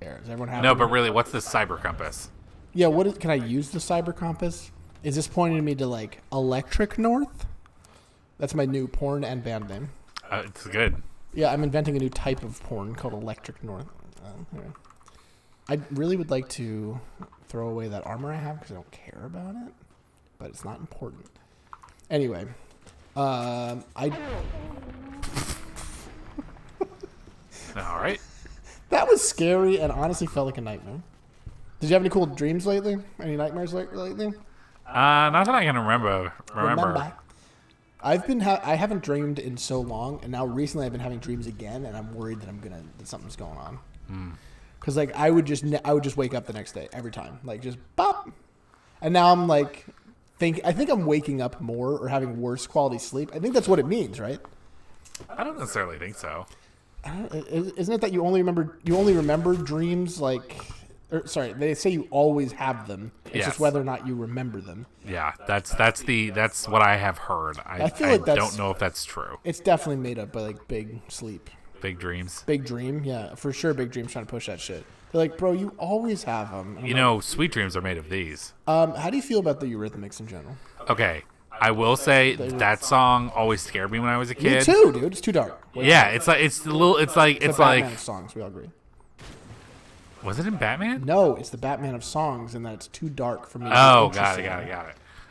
There, does everyone have
No,
it?
but really, what's this cyber compass?
Yeah, what is? Can I use the cyber compass? Is this pointing me to like Electric North? That's my new porn and band name.
It's good.
Yeah, I'm inventing a new type of porn called Electric North. Yeah. I really would like to throw away that armor I have because I don't care about it, but it's not important. Anyway,
All right.
that was scary and honestly felt like a nightmare. Did you have any cool dreams lately? Any nightmares lately?
Not that I can remember.
I haven't dreamed in so long, and now recently I've been having dreams again, and I'm worried that something's going on. Because like I would just wake up the next day every time, like just bop, and now I'm like I think I'm waking up more or having worse quality sleep. I think that's what it means, right?
I don't necessarily think so.
Isn't it that you only remember dreams like? Or, sorry, they say you always have them. It's
Yes.
just whether or not you remember them.
Yeah, that's what I have heard.
I feel like that's-
don't know if that's true.
It's definitely made up by like big sleep.
Big dreams.
Big Dream, yeah, for sure. Big Dream's trying to push that shit. They're like, bro, you always have them.
You know, sweet dreams are made of these.
How do you feel about the Eurythmics in general?
Okay, I will say that song always scared me when I was a
Me
kid.
too, dude. It's too dark.
Yeah, it's like
It's the Batman of songs. We all agree.
Was it in Batman?
No, it's the Batman of songs, and that it's too dark for me. to be
Oh, got
interested
it.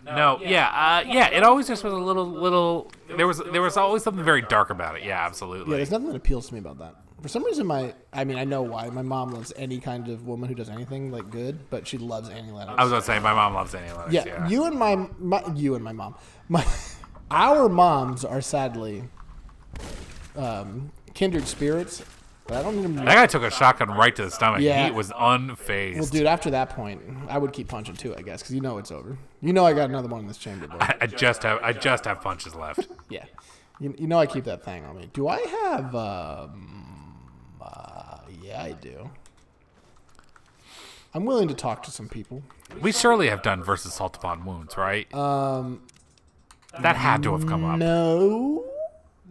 in.
No, yeah. It always just was a little. There was always something very dark about it. Yeah,
Yeah,
absolutely.
there's nothing that appeals to me about that. For some reason, I know why. My mom loves any kind of woman who does anything like good, but she loves Annie Lennox.
I was about to say my mom loves Annie Lennox.
Yeah,
Yeah,
you and my mom. Our moms are sadly kindred spirits, but I don't even.
That guy took a shotgun right to the stomach.
Yeah.
He was unfazed.
Well, dude, after that point, I would keep punching too, I guess, because you know it's over. You know I got another one in this chamber, boy.
I just have punches left.
Yeah, you know I keep that thing on me. Do I have? Yeah, I do. I'm willing to talk to some people.
We surely have done versus Salt Upon Wounds, right? That had to have come up.
No,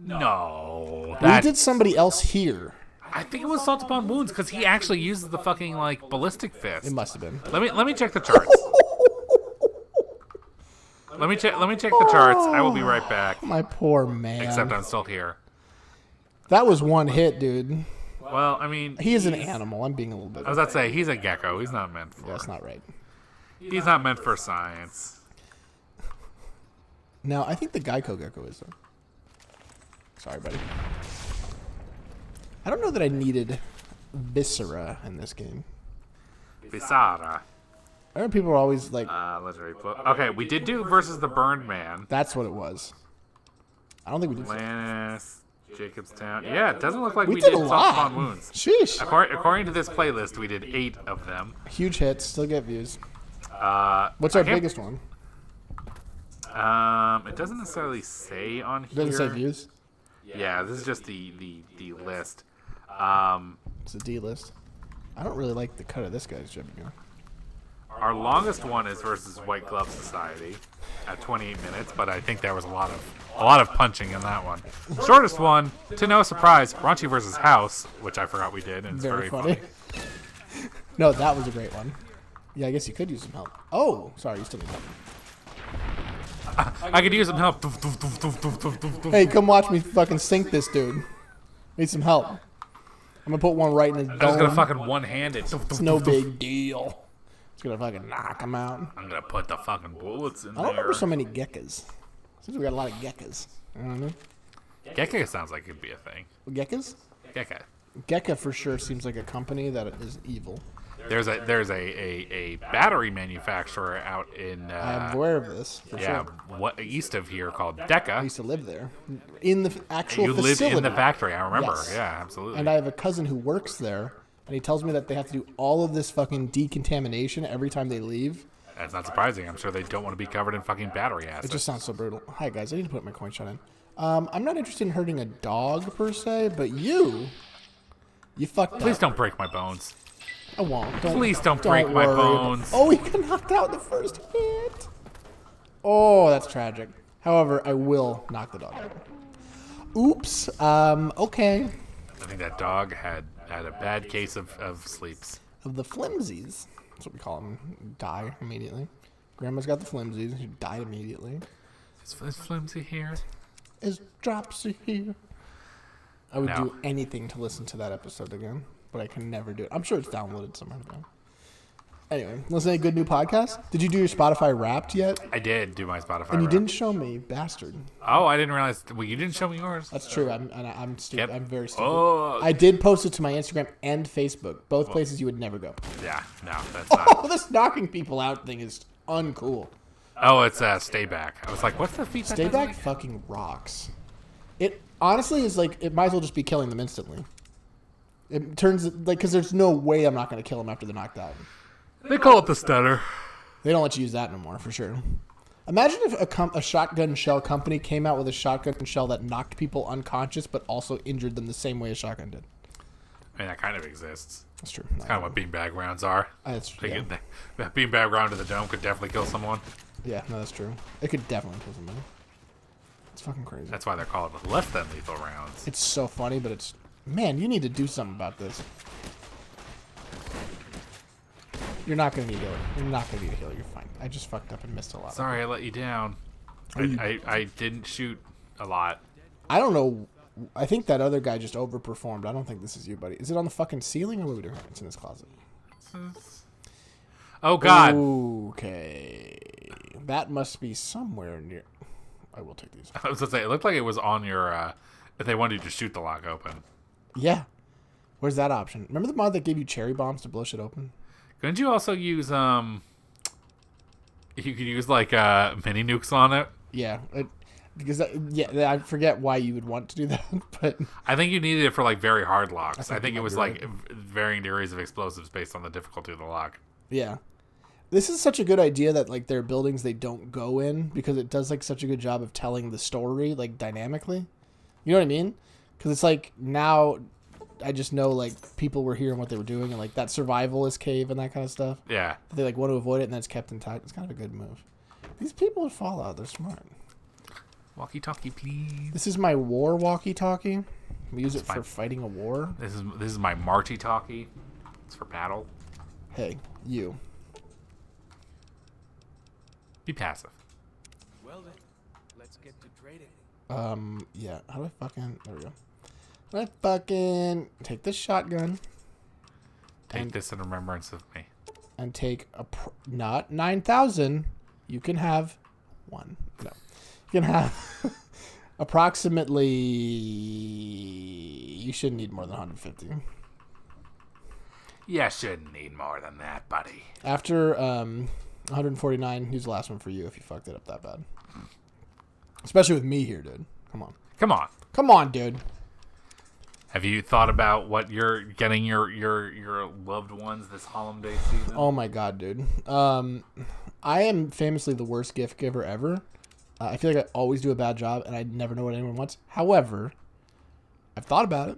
No,
we
that
did somebody else here.
I think it was Salt Upon Wounds because he actually uses the fucking like ballistic fist.
It must have been.
Let me check the charts. Let me check the charts. I will be right back.
My poor man.
Except I'm still here.
That was one hit, dude.
Well, I mean,
He is an animal. I'm being a little bit.
I was about to say he's a gecko. He's not meant for.
That's not right.
He's not meant for science.
Now, I think the Geico Gecko is, though. Sorry, buddy. I don't know that I needed Viscera in this game.
Visara.
I know people are always like,
Legendary book. Okay, we did do versus the Burned Man.
that's what it was. I don't think we did.
Lannis, Jacobstown. Yeah, it doesn't look like
We
we
did
did
a
Soft
lot.
Spawn Wounds.
Sheesh.
According to this playlist, we did 8 of them.
Huge hits, still get views.
Uh,
What's
I
our
can't-
biggest one?
It doesn't necessarily say on
It
here.
doesn't say views.
Yeah, this is just the list.
It's a D list. I don't really like the cut of this guy's jib.
Our longest one is versus White Glove Society at 28 minutes, but I think there was a lot of punching in that one. Shortest one, to no surprise, Raunchy versus House, which I forgot we did, and it's
Very
very
funny. No, that was a great one. Yeah, I guess you could use some help. Oh, sorry, you still need help.
I could use some help.
Hey, come watch me fucking sink this dude. Need some help. I'm gonna put one right in his
I'm just gonna
dome.
fucking one-hand it.
It's no big deal. It's gonna fucking knock him out.
I'm gonna put the fucking bullets in
I don't remember
there.
so many geckos. Seems we got a lot of geckos. I don't know.
Gekka sounds like it'd be a thing.
Geckos?
Gekka.
Gekka for sure seems like a company that is evil.
There's a battery manufacturer out in
I'm aware of this for
yeah,
sure.
east of here called
I
Deca.
used to live there, in the actual
You live
facility.
in the factory, I remember.
Yes.
Yeah, absolutely.
And I have a cousin who works there, and he tells me that they have to do all of this fucking decontamination every time they leave.
That's not surprising. I'm sure they don't want to be covered in fucking battery acid.
It just sounds so brutal. Hi guys, I need to put my coin shot in. I'm not interested in hurting a dog per se, but you fucked
Please
up.
don't break my bones.
I won't.
Please don't break my
worry.
bones.
Oh, he got knocked out in the first hit. Oh, that's tragic. However, I will knock the dog out. Oops. Okay.
I think that dog had a bad case of sleeps.
Of the flimsies. That's what we call them. Die immediately. Grandma's got the flimsies. She died immediately.
Is Flimsy here?
Is Dropsy here? I would
No.
do anything to listen to that episode again, but I can never do it. I'm sure it's downloaded somewhere. Now. Anyway, listen to a good new podcast. Did you do your Spotify Wrapped yet?
I did do my Spotify.
And you
Wrapped.
didn't show me, bastard.
Oh, I didn't realize. Well, you didn't show me yours.
That's true. I'm stupid.
Yep.
I'm very stupid.
Oh.
I did post it to my Instagram and Facebook, both places you would never go.
Yeah, no, that's not.
Oh, this knocking people out thing is uncool.
Oh, it's Stay Back. I was like, what's the feat? that
Stay
does
Back
like-
fucking rocks. It honestly is like, it might as well just be killing them instantly. It turns, like, because there's no way I'm not going to kill them after they're knocked out.
They call it the stutter.
They don't let you use that no more, for sure. Imagine if a shotgun shell company came out with a shotgun shell that knocked people unconscious but also injured them the same way a shotgun did.
I mean, that kind of exists.
That's true.
Kind of what beanbag rounds are.
That's
They
yeah.
get- That beanbag round to the dome could definitely kill someone.
Yeah, no, that's true. It could definitely kill somebody. It's fucking crazy.
That's why they're called less than lethal rounds.
It's so funny, but it's... Man, you need to do something about this. You're not going to need a healer. You're not going to need a healer. You're fine. I just fucked up and missed a lot.
Sorry, I let you down.
you-
I didn't shoot a lot.
I don't know. I think that other guy just overperformed. I don't think this is you, buddy. Is it on the fucking ceiling or what are we doing? It's in this closet.
Oh God!
Okay. That must be somewhere near... I will take these.
I was gonna say it looked like it was on your. If they wanted you to shoot the lock open,
Yeah. Where's that option? Remember the mod that gave you cherry bombs to blow shit open?
couldn't you also use You could use like mini nukes on it.
Yeah. I forget why you would want to do that, but
I think you needed it for like very hard locks. I
think
think
you
it was
might be
like varying degrees of explosives based on the difficulty of the lock.
yeah. This is such a good idea that like there are buildings they don't go in because it does like such a good job of telling the story like dynamically. You know what I mean? Because it's like now I just know like people were here and what they were doing and like that survivalist cave and that kind of stuff.
Yeah.
They like want to avoid it and then it's kept intact. It's kind of a good move. These people at Fallout, they're smart.
Walkie-talkie, please.
This is my war walkie-talkie. We use it for
fine.
fighting a war.
This is my Marty-talkie. It's for battle.
Hey, you.
Be passive.
Well then, let's get to trading.
Yeah. How do I fucking... There we go. How do I fucking take this shotgun
Take this in remembrance of me.
and take not 9,000. You can have one. No. You can have approximately. You shouldn't need more than 150.
You shouldn't need more than that, buddy.
After 149, here's the last one for you if you fucked it up that bad. Especially with me here, dude. Come on. Come on, dude.
Have you thought about what you're getting your loved ones this holiday season?
Oh my god, dude. I am famously the worst gift giver ever. I feel like I always do a bad job, and I never know what anyone wants. However, I've thought about it.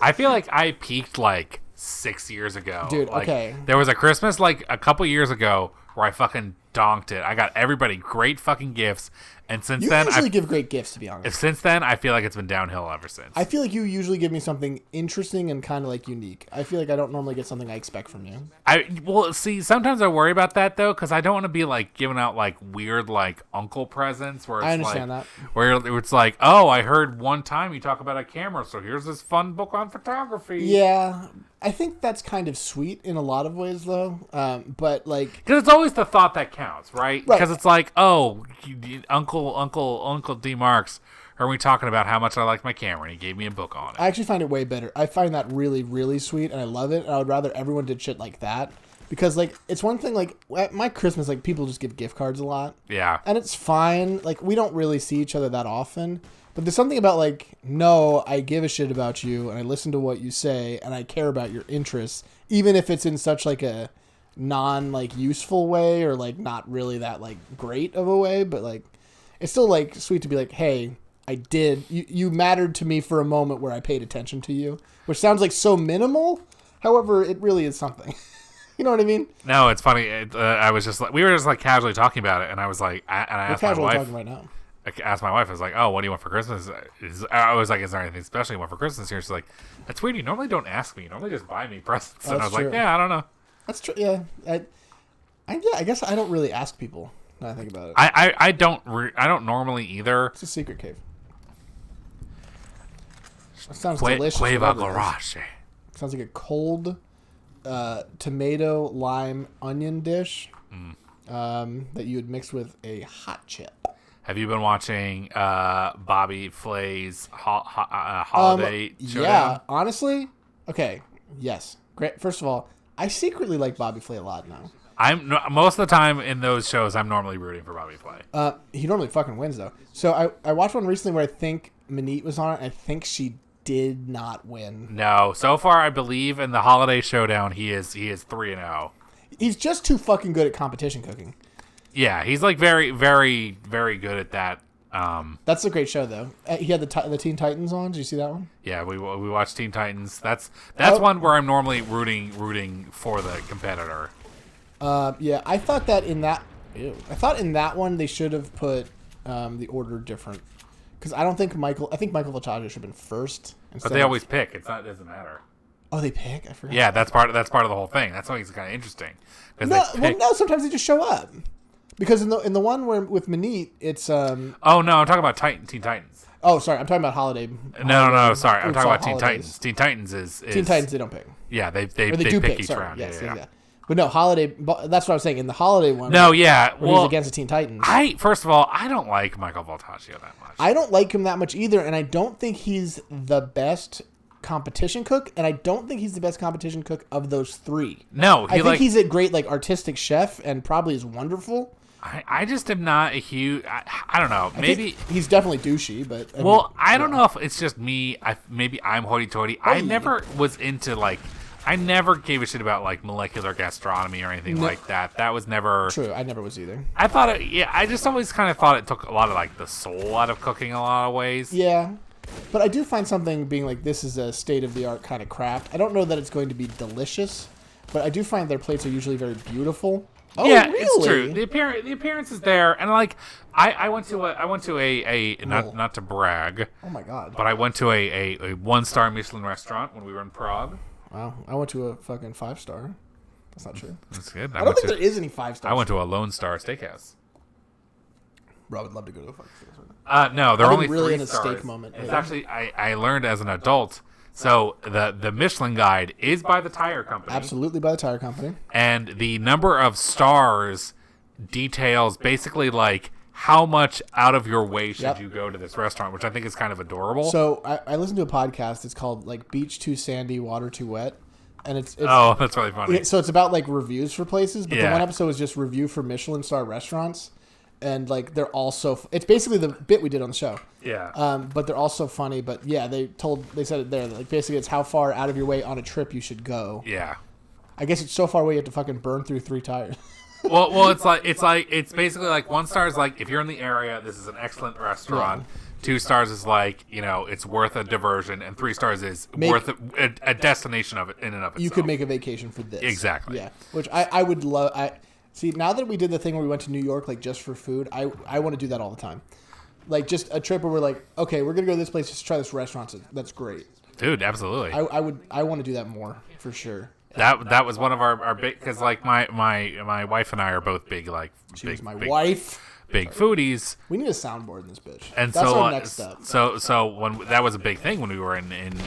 I feel like I peaked like 6 years ago.
Dude,
Like,
okay.
There was a Christmas like a couple years ago where I fucking donked it. I got everybody great fucking gifts, and since
You
then,
usually give great gifts, to be honest.
I feel like it's been downhill ever since.
I feel like you usually give me something interesting and kind of like unique. I feel like I don't normally get something I expect from you.
Well, see, sometimes I worry about that though, because I don't want to be like giving out like weird like uncle presents where it's
I understand
like,
that.
where it's like, oh, I heard one time you talk about a camera, so here's this fun book on photography.
Yeah, I think that's kind of sweet in a lot of ways, though. But like,
Because it's always the thought that counts, right?
Right.
Because it's like, oh, Uncle D. Marks heard me talking about how much I liked my camera, and he gave me a book on it.
I actually find it way better. I find that really, really sweet, and I love it. And I would rather everyone did shit like that because, like, it's one thing. Like at my Christmas, like people just give gift cards a lot,
Yeah.
and it's fine. Like we don't really see each other that often. But there's something about like, no, I give a shit about you, and I listen to what you say, and I care about your interests, even if it's in such like a non like useful way or like not really that like great of a way. But like, it's still like sweet to be like, hey, I did. You mattered to me for a moment where I paid attention to you, which sounds like so minimal. However, it really is something. You know what I mean?
No, it's funny. I was just like, we were just like casually talking about it, and I was like, I
We're
asked my
casually
wife.
talking right now.
I asked my wife, I was like, oh, what do you want for Christmas? I was like, is there anything special you want for Christmas here? She's like, that's weird. You normally don't ask me. You normally just buy me presents. And I was
That's
like,
true.
yeah, I don't know.
That's true. Yeah. I guess I don't really ask people. Now I think about it.
I don't normally either.
It's a secret cave. It sounds
Cueva
delicious. whatever it is.
Garage.
Sounds like a cold tomato lime onion dish that you would mix with a hot chip.
Have you been watching Bobby Flay's holiday showdown?
Yeah, honestly, okay, yes. Great. First of all, I secretly like Bobby Flay a lot now.
Most of the time in those shows, I'm normally rooting for Bobby Flay.
He normally fucking wins though. So I watched one recently where I think Manit was on it. And I think she did not win.
No, so far I believe in the holiday showdown he is 3-0.
He's just too fucking good at competition cooking.
Yeah, he's like very, very, very good at that.
That's a great show though. He had the Teen Titans on. Did you see that one?
Yeah, we watched Teen Titans. That's one where I'm normally rooting for the competitor.
Yeah, I thought that in that. I thought in that one they should have put the order different because I think Michael Voltaggio should have been first.
But they always pick. It doesn't matter.
Oh, they pick. I forgot.
Yeah, that's part of the whole thing. That's why it's kind of interesting.
No, sometimes they just show up. Because in the one where with Manit, it's
Oh no, I'm talking about Teen Titans.
Oh, sorry, I'm talking about Holiday.
No, sorry, I'm
It's
talking
all
about Teen
holidays.
Titans. Teen Titans is
Teen Titans they don't pick.
Yeah, they
Or they do
pick
pick.
each
Sorry.
round.
Yes,
yeah.
yeah. But no, Holiday. That's what I was saying. In the Holiday one.
No, yeah.
Where he's
Well,
against the Teen Titans.
first of all, I don't like Michael Voltaggio that much.
I don't like him that much either, and I don't think he's the best competition cook, and I don't think he's the best competition cook of those three.
No,
I think he's a great like artistic chef, and probably is wonderful.
I just am not a huge. I don't know.
I
Maybe.
think he's definitely douchey, but
I don't know if it's just me. Maybe I'm hoity-toity. I never was into like. I never gave a shit about like molecular gastronomy or anything like that. That was never
True, I never was either.
I thought it. Yeah, I just always kind of thought it took a lot of like the soul out of cooking a lot of ways.
Yeah, but I do find something being like this is a state of the art kind of craft. I don't know that it's going to be delicious, but I do find their plates are usually very beautiful. Oh,
yeah,
really?
it's true. The appearance is there, and like I went to a not to brag,
Oh my god!
but I went to a 1-star Michelin restaurant when we were in Prague.
Wow, I went to a fucking 5-star. That's not true.
That's good.
I don't think there is any 5 stars.
I went to a Lone Star Steakhouse.
Bro, I would love to go to a 5-star.
No, they're
I've
only
been really
3
in a
stars.
steak moment
It's
lately.
actually I learned as an adult. So the Michelin Guide is by the tire company.
Absolutely by the tire company.
And the number of stars details basically like how much out of your way should
Yep.
you go to this restaurant, which I think is kind of adorable.
So I listened to a podcast. It's called like Beach Too Sandy, Water Too Wet, and it's
oh, that's really funny.
so it's about like reviews for places. But the
Yeah.
one episode was just review for Michelin star restaurants, and like they're all so. It's basically the bit we did on the show.
Yeah.
But they're all so funny. But yeah, they said it there. Like basically, it's how far out of your way on a trip you should go.
Yeah.
I guess it's so far away you have to fucking burn through 3 tires.
Well, it's basically like 1 star is like if you're in the area, this is an excellent restaurant. 2 stars is like it's worth a diversion, and 3 stars is worth a destination of it in and of itself.
You could make a vacation for this.
Exactly.
Yeah, which I would love. See, now that we did the thing where we went to New York like just for food, I want to do that all the time. Like just a trip where we're like, okay, we're gonna go to this place just to try this restaurant. That's great.
Dude, absolutely.
I want to do that more for sure.
That was one of our big because like my wife and I are both big like
She
big
was my
big,
wife.
big foodies.
We need a soundboard in this bitch.
And
that's
so,
our next step.
So when that was a big thing when we were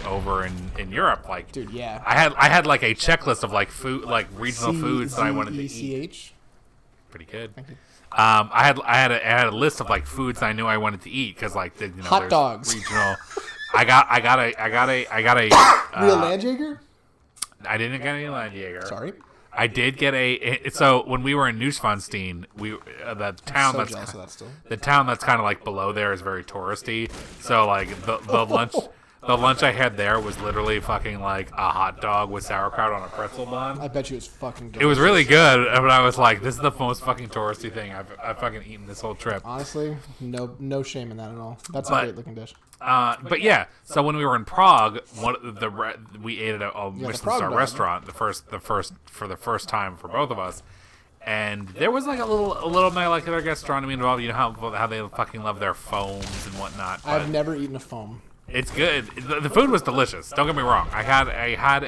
over in Europe, like,
Dude, yeah.
I had like a checklist of like food, like regional foods that I wanted to eat.
CECH.
Pretty good.
Thank you.
I had a list of like foods I knew I wanted to eat because like
Hot
there's
dogs.
regional. I got a
Real Landjaeger?
I didn't get any Landjaeger.
Sorry.
I did get so when we were in Neuschwanstein, the town
So
that's
jealous of that still.
the town that's kind of like below there is very touristy. So like the lunch I had there was literally fucking like a hot dog with sauerkraut on a pretzel bun.
I bet you it's fucking good.
It was really good, but I was like, this is the most fucking touristy thing I've fucking eaten this whole trip.
Honestly, no shame in that at all. That's a
But-
great looking dish.
But yeah, so when we were in Prague, we ate at a Michelin
Prague
star
dog.
restaurant for the first time for both of us, and there was like a little molecular gastronomy involved. You know how they fucking love their foams and whatnot. But
I've never eaten a foam.
it's good. The food was delicious. Don't get me wrong. I had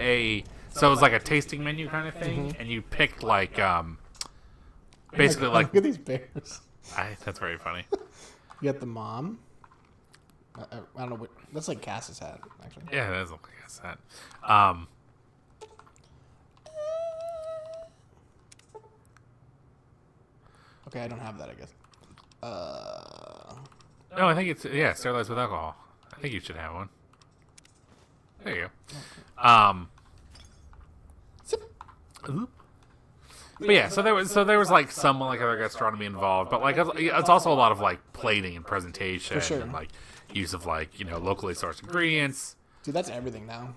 so it was like a tasting menu kind of thing, and you picked like basically like
Look at these bears.
that's very funny.
You got the mom. I don't know what. That's like Cass's hat, actually.
Yeah, that is like I said.
Okay, I don't have that, I guess.
No, I think it's sterilized with alcohol. I think you should have one. There you go. Oop. But yeah, so there was like some like other gastronomy involved, but like it's also a lot of like plating and presentation
For sure.
and like use of like locally sourced ingredients.
Dude, that's everything now.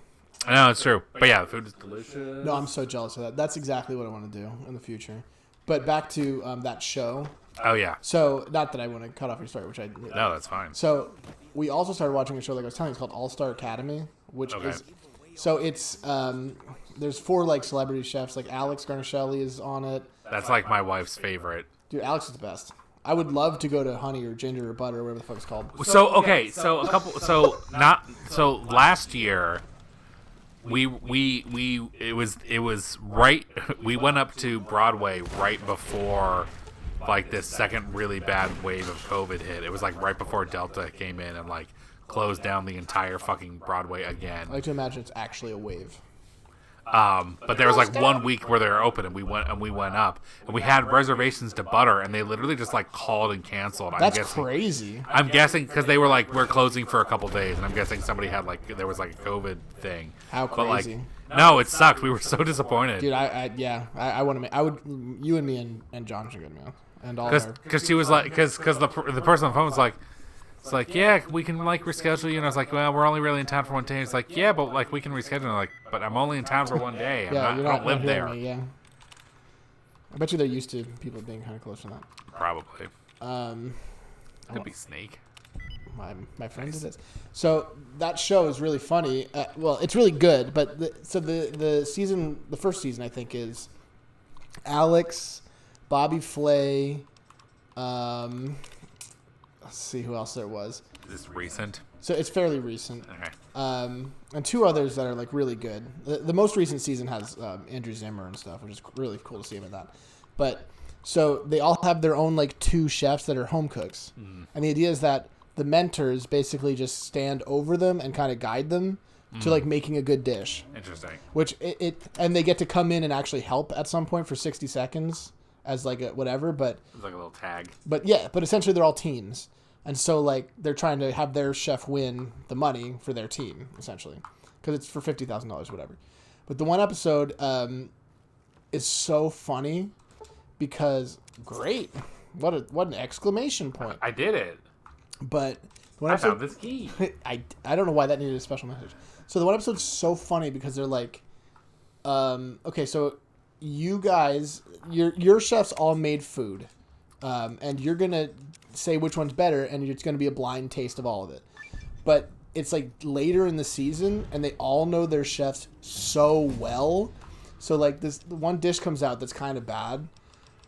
I know it's true, but yeah, the food is delicious.
No, I'm so jealous of that. That's exactly what I want to do in the future. But back to that show.
Oh yeah,
So, not that I want to cut off your story, which I.
no, that's fine.
So, we also started watching a show like I was telling you. It's called All Star Academy, which
Okay.
is. So it's there's 4 like celebrity chefs. Like Alex Garnaschelli is on it.
That's like my wife's favorite.
Dude, Alex is the best. I would love to go to Honey or Ginger or Butter or whatever the fuck it's called.
So okay, so last year we it was right we went up to Broadway right before like this second really bad wave of COVID hit. It was like right before Delta came in and like closed down the entire fucking Broadway again.
I like to imagine it's actually a wave.
But there was like 1 week where they were open and we went up and we had reservations to Butter and they literally just like called and canceled.
That's crazy.
I'm guessing because they were like, we're closing for a couple days, and I'm guessing somebody had like, there was like a COVID thing.
How
But like,
crazy.
no, it sucked. We were so disappointed.
Dude, I want to make. I would. You and me and John should go to me and all our.
Because she was like, because the person on the phone was like, it's like, yeah, we can like reschedule you, and I was like, well, we're only really in town for 1 day. It's like, yeah, but like we can reschedule. And I'm like, but I'm only in town for 1 day.
Yeah,
I
you're
don't live
hearing
there.
me, yeah. I bet you they're used to people being kind of close to that.
Probably.
Um,
Could be Snake.
my friend did this. So that show is really funny. Well, it's really good, but the first season I think is Alex, Bobby Flay. Let's see who else there was.
Is this recent?
So it's fairly recent.
Okay.
And 2 others that are like really good. The most recent season has Andrew Zimmer and stuff, which is really cool to see him in that. But so they all have their own like 2 chefs that are home cooks, and the idea is that the mentors basically just stand over them and kind of guide them to like making a good dish.
Interesting.
Which and they get to come in and actually help at some point for 60 seconds as like a whatever, but
It's like a little tag.
but essentially they're all teams, and so like they're trying to have their chef win the money for their team essentially, because it's for $50,000 whatever. But the one episode is so funny because great, what an exclamation point!
I did it.
But the one
I
episode,
found this key.
I don't know why that needed a special message. So the one episode's so funny because they're like, okay, so you guys, your chefs all made food, and you're gonna say which one's better, and it's gonna be a blind taste of all of it. But it's like later in the season, and they all know their chefs so well. So like this one dish comes out that's kind of bad,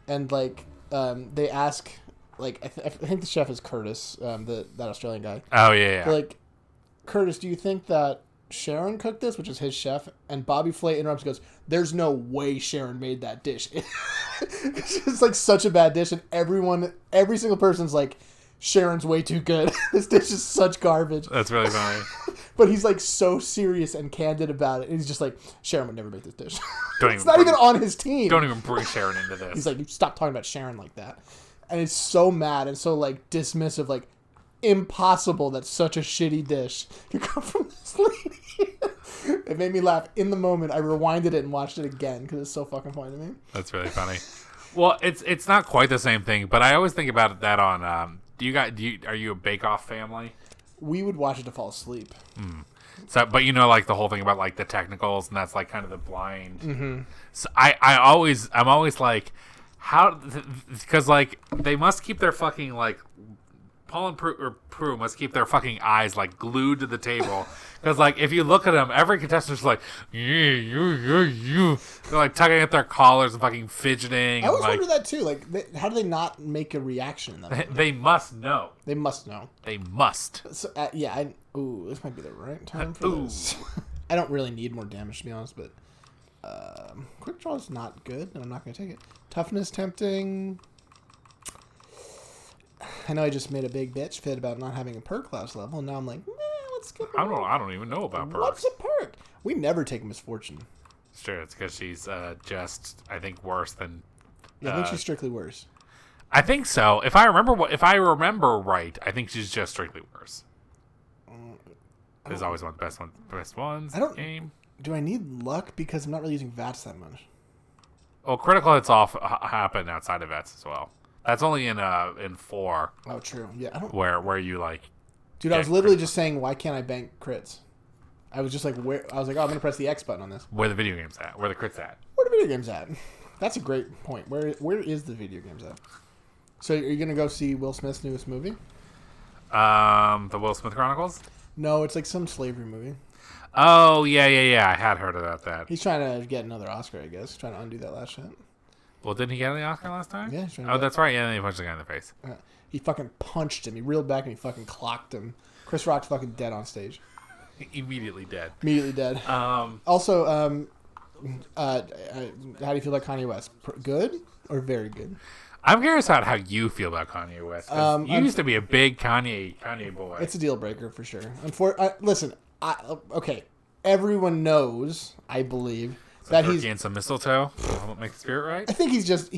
and like they ask, like I think the chef is Curtis, that Australian guy.
Oh yeah.
They're like, Curtis, do you think that Sharon cooked this, which is his chef? And Bobby Flay interrupts and goes, there's no way Sharon made that dish. It's like such a bad dish, and every single person's like, Sharon's way too good. This dish is such garbage.
That's really funny.
But he's like so serious and candid about it. And he's just like, Sharon would never make this dish.
Don't
It's
even
not
bring-
even on his team.
Don't even bring Sharon into this.
He's like, stop talking about Sharon like that. And it's so mad and so like dismissive, like impossible that such a shitty dish could come from this lady. It made me laugh in the moment. I rewinded it and watched it again because it's so fucking funny to me.
That's really funny. Well, it's not quite the same thing, but I always think about that on. Are you a Bake Off family?
We would watch it to fall asleep.
So, but you know, like the whole thing about like the technicals, and that's like kind of the blind. Mm-hmm. So I'm always like, how? Because like they must keep their fucking like. Paul and Prue must keep their fucking eyes like glued to the table, because like if you look at them, every contestant's like, you. They're like tugging at their collars and fucking fidgeting.
I always
and, like,
wonder that too. Like, how do they not make a reaction in that moment?
they must know.
They must know.
They must.
So, yeah. Ooh, this might be the right time for
Ooh.
this. I don't really need more damage to be honest, but quick draw is not good, and I'm not going to take it. Toughness tempting. I know I just made a big bitch fit about not having a perk last level, and now I'm like, let's skip it.
I don't even know about perks.
What's a perk? We never take misfortune.
It's true. It's because she's just, I think, worse than.
Yeah, I think she's strictly worse.
I think so. If I remember right, I think she's just strictly worse. There's always one best ones.
I don't-
Game.
Do I need luck because I'm not really using VATS that much?
Well, critical hits happen outside of vets as well. That's only in 4
Oh, true. Yeah, I don't.
where you like.
Dude, I was
get
literally
crits.
just saying, why can't I bank crits? I was just like, where? I was like, oh, I'm gonna press the X button on this.
Where the video game's at. Where the crit's at.
Where the video games at? That's a great point. Where is the video games at? So, are you gonna go see Will Smith's newest movie?
The Will Smith Chronicles.
No, it's like some slavery movie.
Oh yeah. I had heard about that.
He's trying to get another Oscar, I guess. Trying to undo that last shit.
Well, didn't he get the Oscar last time?
Yeah, he's trying to
Oh,
get-
that's right. Yeah, and he punched the guy in the face.
He fucking punched him. He reeled back and he fucking clocked him. Chris Rock's fucking dead on stage.
Immediately dead.
Immediately dead. Also, how do you feel about Kanye West? Good or very good?
I'm curious about how you feel about Kanye West. 'Cause you used to be a big Kanye boy.
It's a deal breaker for sure. Listen, okay. Everyone knows, I believe, that he's.
and some mistletoe. Won't make the spirit right.
I think he's just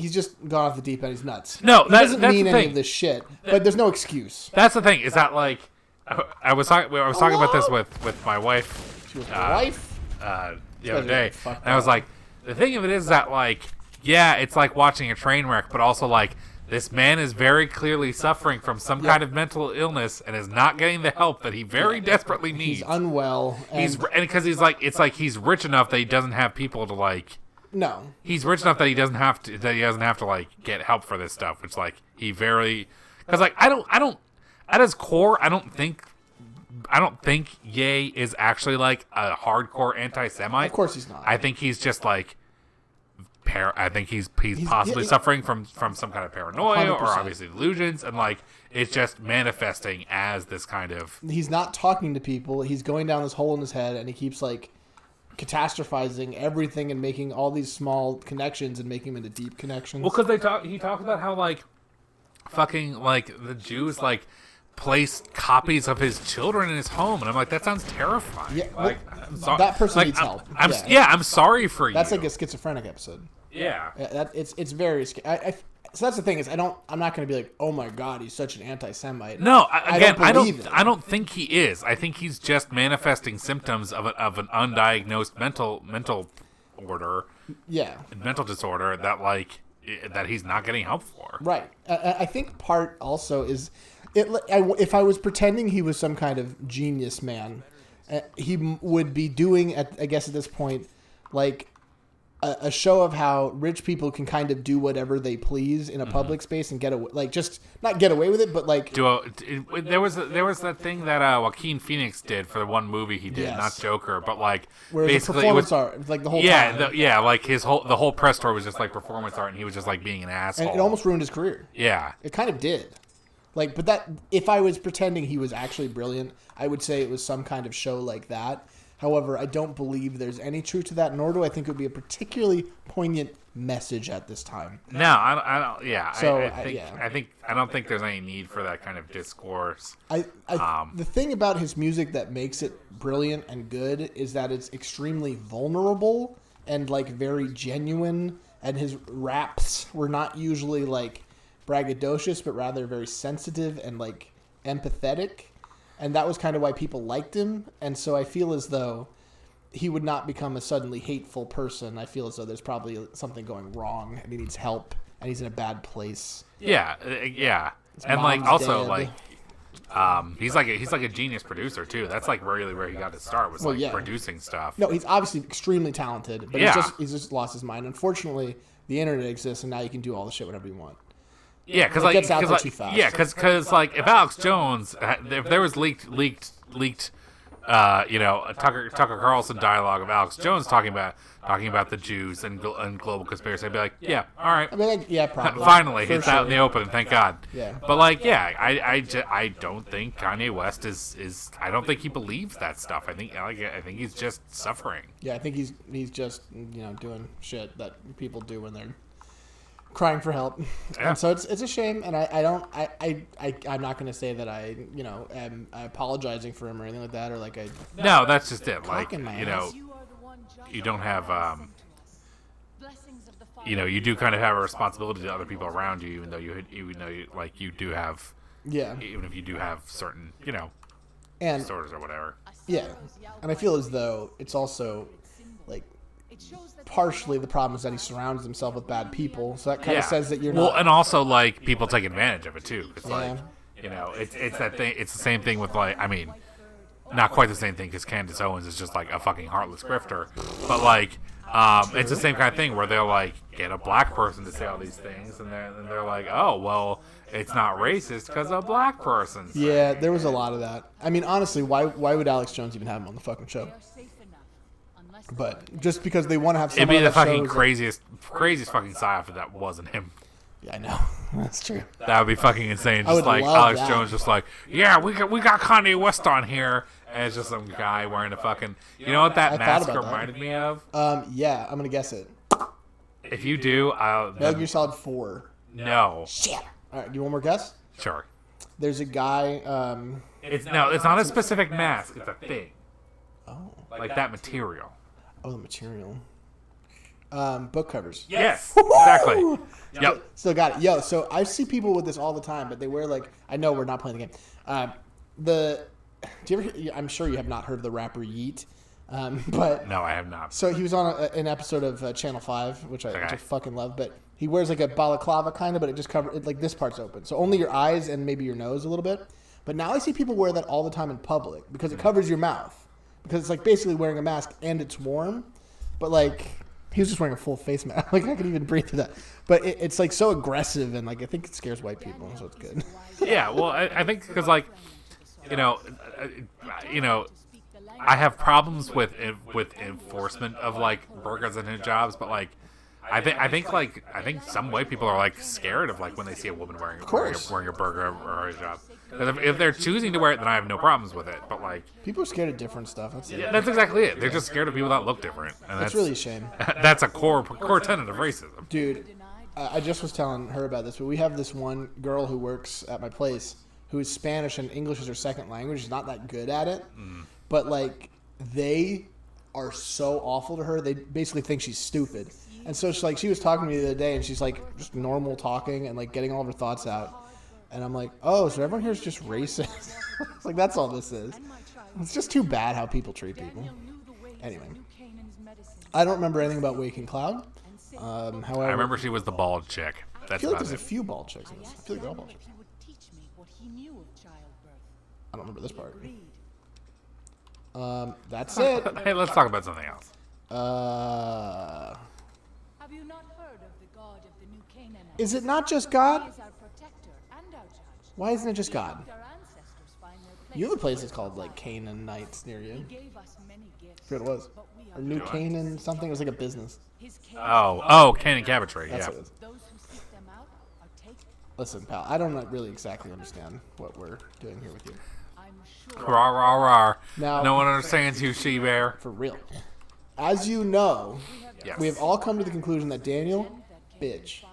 gone off the deep end. He's nuts.
No,
he
that's
doesn't mean
the
any
thing.
of this shit. But there's no excuse.
That's the thing. Is that like I was talking about this with my wife
She was my wife.
the other day,
Fuck
and I was
that.
like, the thing of it is that like, yeah, it's like watching a train wreck, but also like. This man is very clearly suffering from some kind of mental illness and is not getting the help that he very desperately needs.
He's unwell. And
Because he's like, it's like he's rich enough that he doesn't have people to like.
no.
He's rich enough that he doesn't have to like get help for this stuff, which like he very, because like I don't at his core I don't think Ye is actually like a hardcore anti-Semite.
Of course he's not.
I think he's just like. I think he's possibly
yeah,
suffering from some kind of paranoia
100%.
or obviously delusions, and like it's just manifesting as this kind of.
He's not talking to people. He's going down this hole in his head, and he keeps like catastrophizing everything and making all these small connections and making them into deep connections.
Well, because he talks about how like fucking like the Jews like placed copies of his children in his home, and I'm like, that sounds terrifying.
Yeah,
like
that person needs help.
I'm sorry for you.
That's like a schizophrenic episode.
Yeah.
It's very scary. So that's the thing is I'm not going to be like, oh my god, he's such an anti-Semite.
No,
I
don't think he is. I think he's just manifesting symptoms of an undiagnosed mental order, mental disorder that he's not getting help for.
Right. I think part also is if I was pretending he was some kind of genius man, he would be doing I guess at this point like a show of how rich people can kind of do whatever they please in a public space and get away, like just not get away with it, but like
there was that thing that Joaquin Phoenix did for the one movie he did, not Joker, but like
where
basically
performance art, like the whole time.
Like the whole press tour was just like performance art, and he was just like being an asshole.
And it almost ruined his career.
Yeah,
it kind of did. Like, but that if I was pretending he was actually brilliant, I would say it was some kind of show like that. However, I don't believe there's any truth to that, nor do I think it would be a particularly poignant message at this time.
No, I don't. Yeah,
so
I don't think there's any need for that kind of discourse.
The thing about his music that makes it brilliant and good is that it's extremely vulnerable and like very genuine, and his raps were not usually like braggadocious, but rather very sensitive and like empathetic. And that was kind of why people liked him. And so I feel as though he would not become a suddenly hateful person. I feel as though there's probably something going wrong and he needs help and he's in a bad place.
Yeah.
His
And like
mom's
also
dead.
like he's like a genius producer too. That's like really where he got to start was producing stuff.
No, he's obviously extremely talented, but he's just lost his mind. Unfortunately, the internet exists and now you can do all the shit whatever you want.
Yeah, because
It gets out there too fast.
like if Alex Jones, if there was leaked, Tucker Carlson dialogue of Alex Jones talking about the Jews and global conspiracy, I'd be like, yeah, all right,
I mean, like, yeah, probably.
finally,
For
it's
sure.
out in the open, thank God.
Yeah.
But like, yeah, I don't think Kanye West is I don't think he believes that stuff. I think he's just suffering.
Yeah, I think he's just doing shit that people do when they're crying for help.
Yeah.
And so it's a shame, and I'm not going to say that I am apologizing for him or anything like that, or like
No, that's just it. Like,
Cock in my ass.
you don't have you do kind of have a responsibility to other people around you, even though you do have even if you do have certain
and
disorders or whatever.
yeah, and I feel as though it's also like partially the problem is that he surrounds himself with bad people, so that kind of says that you're not.
Well, and also like people take advantage of it too. It's
Yeah.
like it's that thing. It's the same thing with like not quite the same thing because Candace Owens is just like a fucking heartless grifter, but like it's the same kind of thing where they'll like get a black person to say all these things, and they're like, oh well, it's not racist because a black person.
Yeah, there was a lot of that. I mean, honestly, why would Alex Jones even have him on the fucking show? But just because they want to have
It'd
someone
be the
on that show
fucking
is
craziest fucking psyop if that wasn't him.
yeah, I know. That's true.
That would be fucking insane.
I
Just
would
like
love
Alex
that.
Jones, just like, yeah, we got Kanye West on here, and it's just some guy wearing a fucking. You know what that
I thought
mask
about that.
reminded me of?
Yeah, I'm gonna guess it.
If you do,
Metal Gear Solid 4.
no,
Shit. All right, do you want more guess?
sure.
There's a guy.
It's not a specific mask. It's a thing,
Oh,
like that material.
the material. Book covers.
Yes, exactly. Yep.
Still got it. Yo, so I see people with this all the time, but they wear like I know we're not playing the game. Do you ever? I'm sure you have not heard of the rapper Yeet, but
No, I have not.
so he was on an episode of Channel 5, which I
Okay.
fucking love. But he wears like a balaclava kind of, but it just covers like this part's open, so only your eyes and maybe your nose a little bit. But now I see people wear that all the time in public because it covers your mouth, because it's like basically wearing a mask and it's warm. But like he was just wearing a full face mask, like I could even breathe through that. But it's like so aggressive, and like I think it scares white people, so it's good.
Yeah, well, I think because like, I have problems with enforcement of like burqas and hijabs, but like, I think some white people are like scared of like when they see a woman wearing a burqa or a hijab. 'Cause if they're choosing to wear it, then I have no problems with it. But like,
People are scared of different stuff. That's it.
that's exactly it. They're just scared of people that look different, and
That's really a shame.
that's a core tenet of racism.
Dude, I just was telling her about this, but we have this one girl who works at my place who is Spanish and English is her second language. She's not that good at it, but like they are so awful to her. They basically think she's stupid. And so she was talking to me the other day, and she's like just normal talking and like getting all of her thoughts out. And I'm like, oh, so everyone here is just racist. It's like, that's all this is. It's just too bad how people treat people. Anyway, I don't remember anything about Waking Cloud. However,
I remember she was the bald chick.
I
That's
feel like
about
there's a
it.
few bald chicks in this. I feel like they're all bald chicks.
He would teach me what he knew of childbirth.
I don't remember this part.
Agreed.
That's it.
Hey, let's talk about something else.
Have you not heard of the god of the new Canaanites?
Is it not just
He
God?
is our protector and our judge.
Why isn't it just God?
Our ancestors find their place.
You have a place that's called like Canaanites near you.
He gave us many gifts.
Forget what it was.
But we
Or
are
New Canaan something. It was like a business.
his
Oh, Cannon Cabotry.
That's
Yeah.
what it is.
Those who seek them out are taken.
Listen, pal, I don't really exactly understand what we're doing here with you.
I'm sure.
Rah, rah, rah.
Now-
No one understands you, she bear.
For real. As you know,
Yes.
we have all come to the conclusion that Daniel, bitch.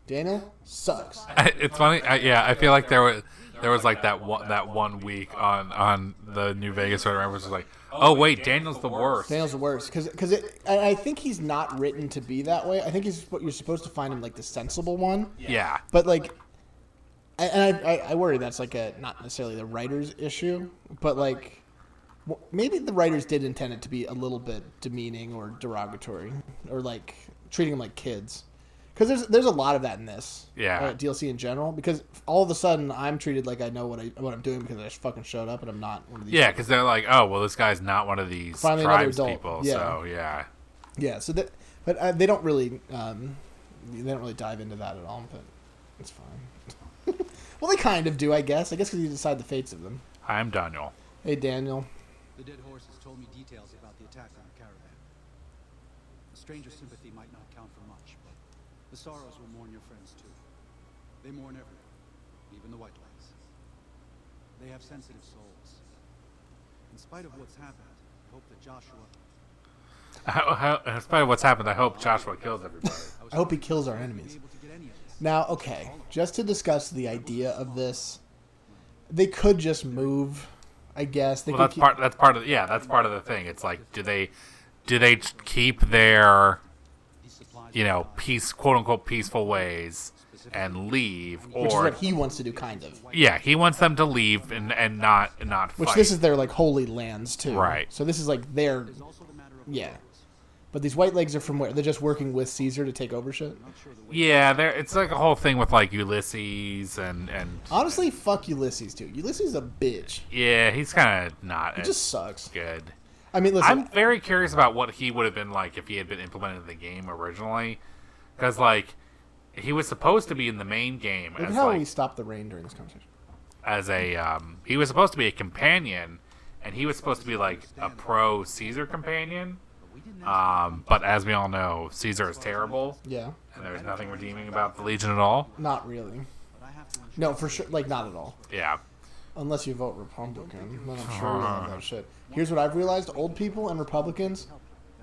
Daniel sucks.
It's funny. I feel like there was like that one week on the New Vegas where everyone was like, oh wait, Daniel's the worst.
Daniel's the worst because I think he's not written to be that way. I think you're supposed to find him like the sensible one.
Yeah.
But like, I worry that's like a not necessarily the writer's issue, but like maybe the writers did intend it to be a little bit demeaning or derogatory or like treating them like kids. Because there's a lot of that in this DLC in general. Because all of a sudden I'm treated like I know what I'm doing because I just fucking showed up and I'm not one of these.
Yeah, because they're like, oh well, this guy's not one of these
Finally another
tribes
adult.
people.
Yeah.
So yeah.
Yeah. So that, but they don't really dive into that at all. But it's fine. Well, they kind of do, I guess. I guess because you decide the fates of them.
I'm Daniel.
Hey, Daniel.
The dead horses told me details about the attack on the caravan. A stranger's sympathy might not count for much, but the sorrows will mourn your friends too. They mourn everyone, even the White Lights. They have sensitive souls. In spite of what's happened, I hope that Joshua...
In spite of what's happened, I hope Joshua kills everybody.
I hope he kills our enemies.
able to get any of this.
Now, okay, just to discuss the idea of this, they could just move, I guess. They
Well,
could
that's part of the thing. It's like, do they keep their, quote unquote peaceful ways and leave,
which is
or
what he wants to do, kind of.
yeah, he wants them to leave and not
Which
fight.
this is their like holy lands too,
Right.
So this is like their, yeah. But these white legs are from where? They're just working with Caesar to take over shit.
Yeah, it's like a whole thing with like Ulysses and
Honestly, fuck Ulysses too. Ulysses is a bitch.
yeah, he's kind of not
He
as
just sucks.
good.
I mean, listen.
I'm very curious about what he would have been like if he had been implemented in the game originally, because like he was supposed to be in the main game
Look
as
how
like
we stop the rain during this conversation.
as a he was supposed to be a companion, and he was supposed to be like a pro Caesar companion. But as we all know, Caesar is terrible,
Yeah,
and there's nothing redeeming about the Legion at all.
not really. No, for sure. Like not at all.
Yeah,
Unless you vote Republican, then I'm sure you don't know shit. Here's what I've realized: old people and Republicans,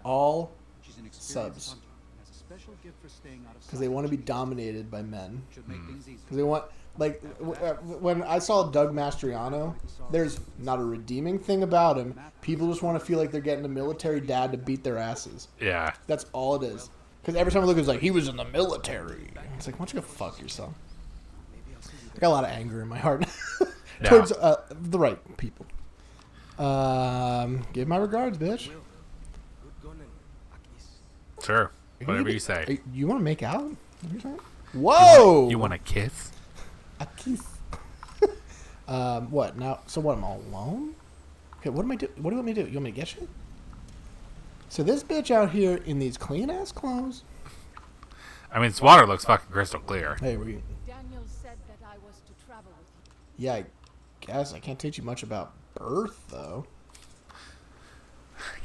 all
She's an experienced
subs,
hunter and has a special gift for staying out of
because they want to be dominated by men.
Should make things easier.
Because they want, like, when I saw Doug Mastriano, there's not a redeeming thing about him. People just want to feel like they're getting a military dad to beat their asses.
yeah.
That's all it is. Because every time I look, it's like, he was in the military. It's like, why don't you go fuck yourself? I got a lot of anger in my heart towards the right people. Give my regards, bitch.
Good gun and Akis.
Sure, whatever you say.
Hey, you want to make out? What are you saying? Whoa!
You want a kiss?
A kiss. What now? So what? I'm all alone. Okay, what am I do? What do you want me to do? You want me to get you? So this bitch out here in these clean ass clothes.
I mean, this water looks fucking crystal clear.
Hey, we.
Daniel said that I was to travel with you.
Yeah, I guess I can't teach you much about birth though.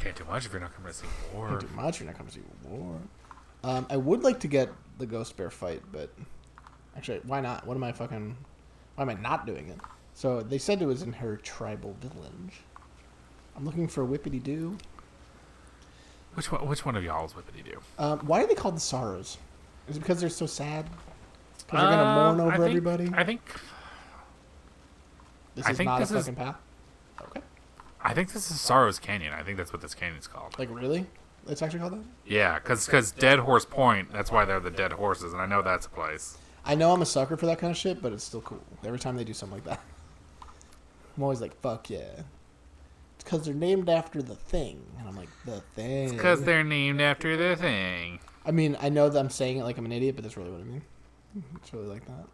Can't do much if you're not coming to see war.
Can't do much. You're not coming to see war. I would like to get the Ghost Bear fight, but actually, why not? Why am I not doing it? So they said it was in her tribal village. I'm looking for Whippity Doo.
Which one of y'all is whippity do?
Why are they called the Sorrows? Is it because they're so sad? Because they're gonna mourn over everybody?
I think
This
I
is
think
not
this
a
is-
fucking path. Okay.
I think this is Sorrow's Canyon. I think that's what this canyon's called.
Like, really? It's actually called that?
Yeah, because Dead Horse Point, that's why they're the dead horses, and I know that's a place.
I know I'm a sucker for that kind of shit, but it's still cool. Every time they do something like that. I'm always like, fuck yeah. It's because they're named after the thing. And I'm like, the thing.
Because they're named after the thing.
I mean, I know that I'm saying it like I'm an idiot, but that's really what I mean. It's really like that.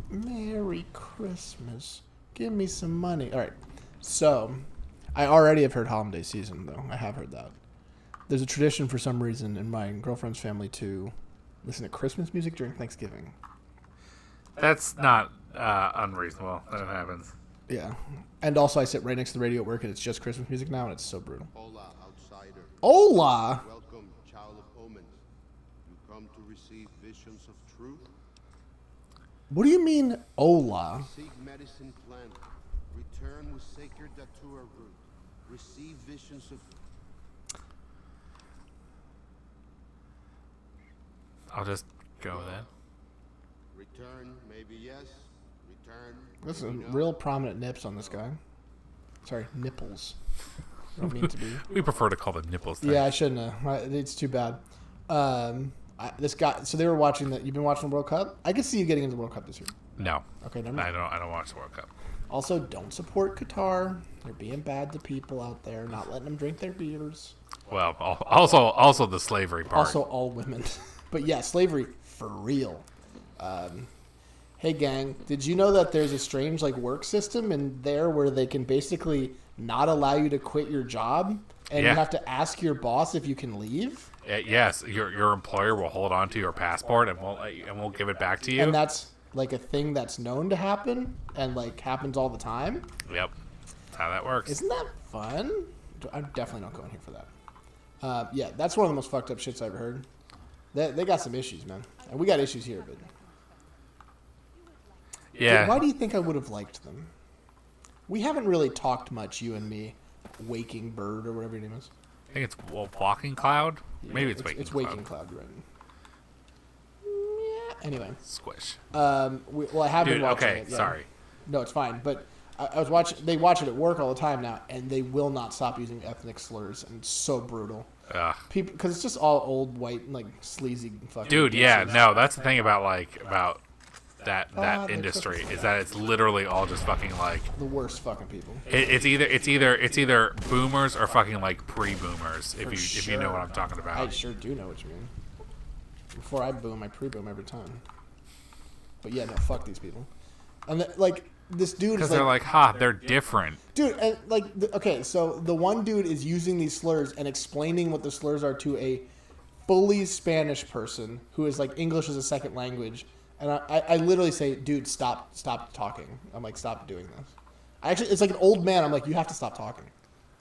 Merry Christmas. Give me some money. All right. So, I already have heard Holiday Season, though. I have heard that. There's a tradition for some reason in my girlfriend's family to listen to Christmas music during Thanksgiving.
That's not unreasonable. That happens.
Yeah. And also, I sit right next to the radio at work, and it's just Christmas music now, and it's so brutal.
Hola, outsider.
Hola!
Welcome, child of omens. You come to receive visions of truth.
What do you mean, hola?
Seek medicine plant. Return with sacred datura root. Receive visions of...
I'll just go with it.
Return, maybe yes. Return.
There's
maybe
some
no.
real prominent nips on this guy. Sorry, nipples. I don't mean to be.
We prefer to call the nipples thing.
Yeah, I shouldn't have. It's too bad. This guy. So they were watching that. You've been watching the World Cup. I could see you getting into the World Cup this year.
No.
Okay, never mind.
I don't watch the World Cup.
Also, don't support Qatar. They're being bad to people out there, not letting them drink their beers.
Well, also the slavery part.
Also, all women. But yeah, slavery for real. Hey gang, did you know that there's a strange like work system in there where they can basically not allow you to quit your job, and
Yeah.
you have to ask your boss if you can leave?
Yes, your employer will hold on to your passport and won't give it back to you.
And that's like a thing that's known to happen and like happens all the time.
Yep, that's how that works.
Isn't that fun? I'm definitely not going here for that. Yeah, that's one of the most fucked up shits I've ever heard. They got some issues, man, and we got issues here, but.
Yeah.
Why do you think I would have liked them? We haven't really talked much, you and me. Waking Bird or whatever your name is.
I think it's Walking Cloud. Maybe it's Waking
It's
Cloud.
Waking Cloud, right? Yeah. Anyway,
Squish.
well, I have been
Dude,
watching
okay,
it. Yeah.
sorry.
No, it's fine. But I was watching. They watch it at work all the time now, and they will not stop using ethnic slurs, and it's so brutal.
Ugh.
People, because it's just all old white, like sleazy fucking.
Dude, yeah,
bitches.
no, that's the thing about that
Ah, the
industry
Christmas
is that it's literally all just fucking like
The worst fucking people.
it's either boomers or fucking like pre-boomers if you know
sure.
what I'm talking about.
I sure do know what you mean. Before I boom, I pre-boom every time. But yeah, no, fuck these people. And like this dude
Because
is
they're like, they're different.
dude, and like, okay, so the one dude is using these slurs and explaining what the slurs are to a fully Spanish person who is like English as a second language, and I literally say, dude, stop talking. I'm like, stop doing this. It's like an old man. I'm like, you have to stop talking.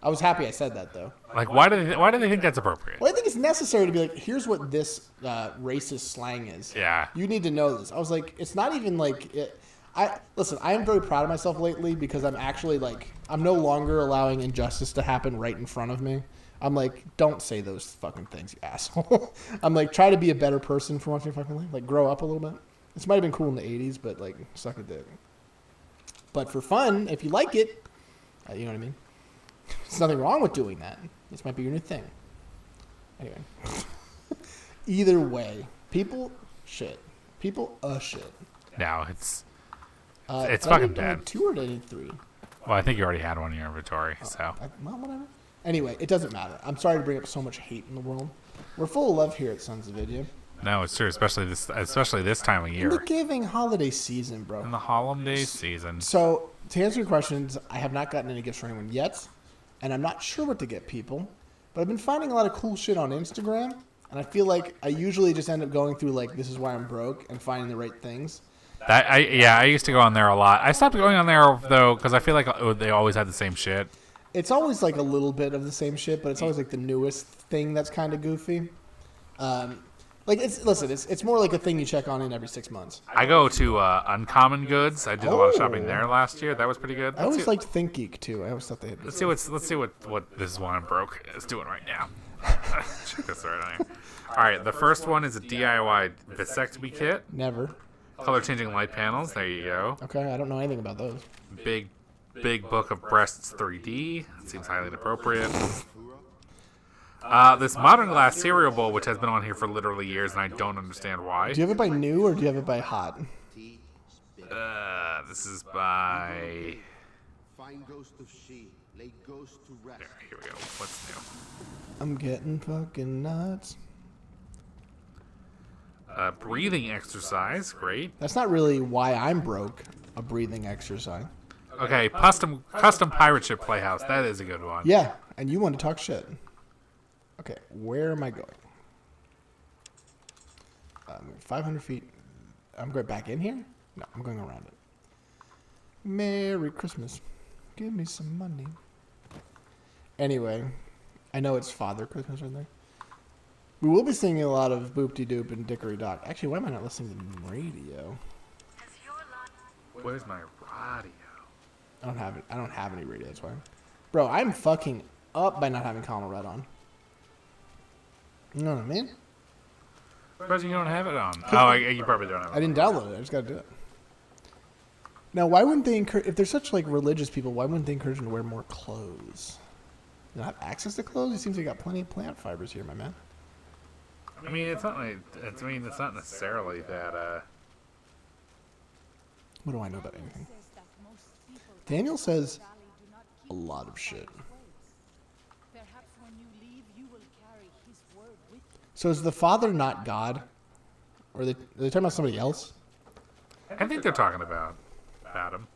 I was happy I said that though.
Like, why do they think that's appropriate?
Well, I think it's necessary to be like, here's what this racist slang is.
Yeah.
You need to know this. I was like, it's not even like it. Listen, I am very proud of myself lately because I'm actually like, I'm no longer allowing injustice to happen right in front of me. I'm like, don't say those fucking things, you asshole. I'm like, try to be a better person for once in your fucking life. Like, grow up a little bit. This might have been cool in the 80s, but like, suck a dick. But for fun, if you like it, you know what I mean? There's nothing wrong with doing that. This might be your new thing. Anyway. Either way, people shit. People shit.
No, it's
Do I
fucking
need- do I need
bad.
2 or do I need 3?
Well, I think you already had one in your inventory, so.
Well, whatever. Anyway, it doesn't matter. I'm sorry to bring up so much hate in the world. We're full of love here at Sons of Video.
No, it's true, especially this time of
In the
year.
giving holiday season, bro.
In the holiday season.
So, to answer your questions, I have not gotten any gifts for anyone yet, and I'm not sure what to get people. But I've been finding a lot of cool shit on Instagram, and I feel like I usually just end up going through, like, this is why I'm broke, and finding the right things.
I used to go on there a lot. I stopped going on there, though, because I feel like they always had the same shit.
It's always, like, a little bit of the same shit, but it's always, like, the newest thing that's kind of goofy. It's more like a thing you check on in every 6 months.
I go to Uncommon Goods. I did a lot of shopping there last year. That was pretty good.
I always liked ThinkGeek, too. I always thought they had...
Let's see what this is why I'm broke is doing right now. Check this right on here. All right, the first one is a DIY vasectomy kit.
Never.
Color changing light panels. There you go.
Okay, I don't know anything about those.
Big Big Book of Breasts 3D. That seems highly inappropriate. This Modern Glass cereal bowl, which has been on here for literally years, and I don't understand why.
Do you have it by new or do you have it by hot?
This is by...
Find ghost of she, lay ghost to rest.
There, here we go. What's new?
I'm getting fucking nuts.
Breathing exercise. Great.
That's not really why I'm broke. A breathing exercise.
Okay, custom pirate ship playhouse. That is a good one.
Yeah, and you want to talk shit. Okay, where am I going? 500 feet. I'm going back in here? No, I'm going around it. Merry Christmas. Give me some money. Anyway, I know it's Father Christmas right there. We will be singing a lot of Boop-de-Doop and Dickory Dock. Actually, why am I not listening to the radio?
Where's my radio?
I don't have it. I don't have any radio, that's why. Bro, I'm fucking up by not having Colin Red on. You know what I mean?
Surprised you don't have it on. Oh, you probably don't have it.
I didn't download it. I just gotta do it. Now, why wouldn't they encourage... If they're such, like, religious people, why wouldn't they encourage them to wear more clothes? They don't have access to clothes? It seems they got plenty of plant fibers here, my man.
I mean, it's not like... it's not necessarily that,
What do I know about anything? Daniel says a lot of shit.
Perhaps when you leave, you will carry his word with you.
So is the Father not God? Or are they talking about somebody else?
I think they're talking about him.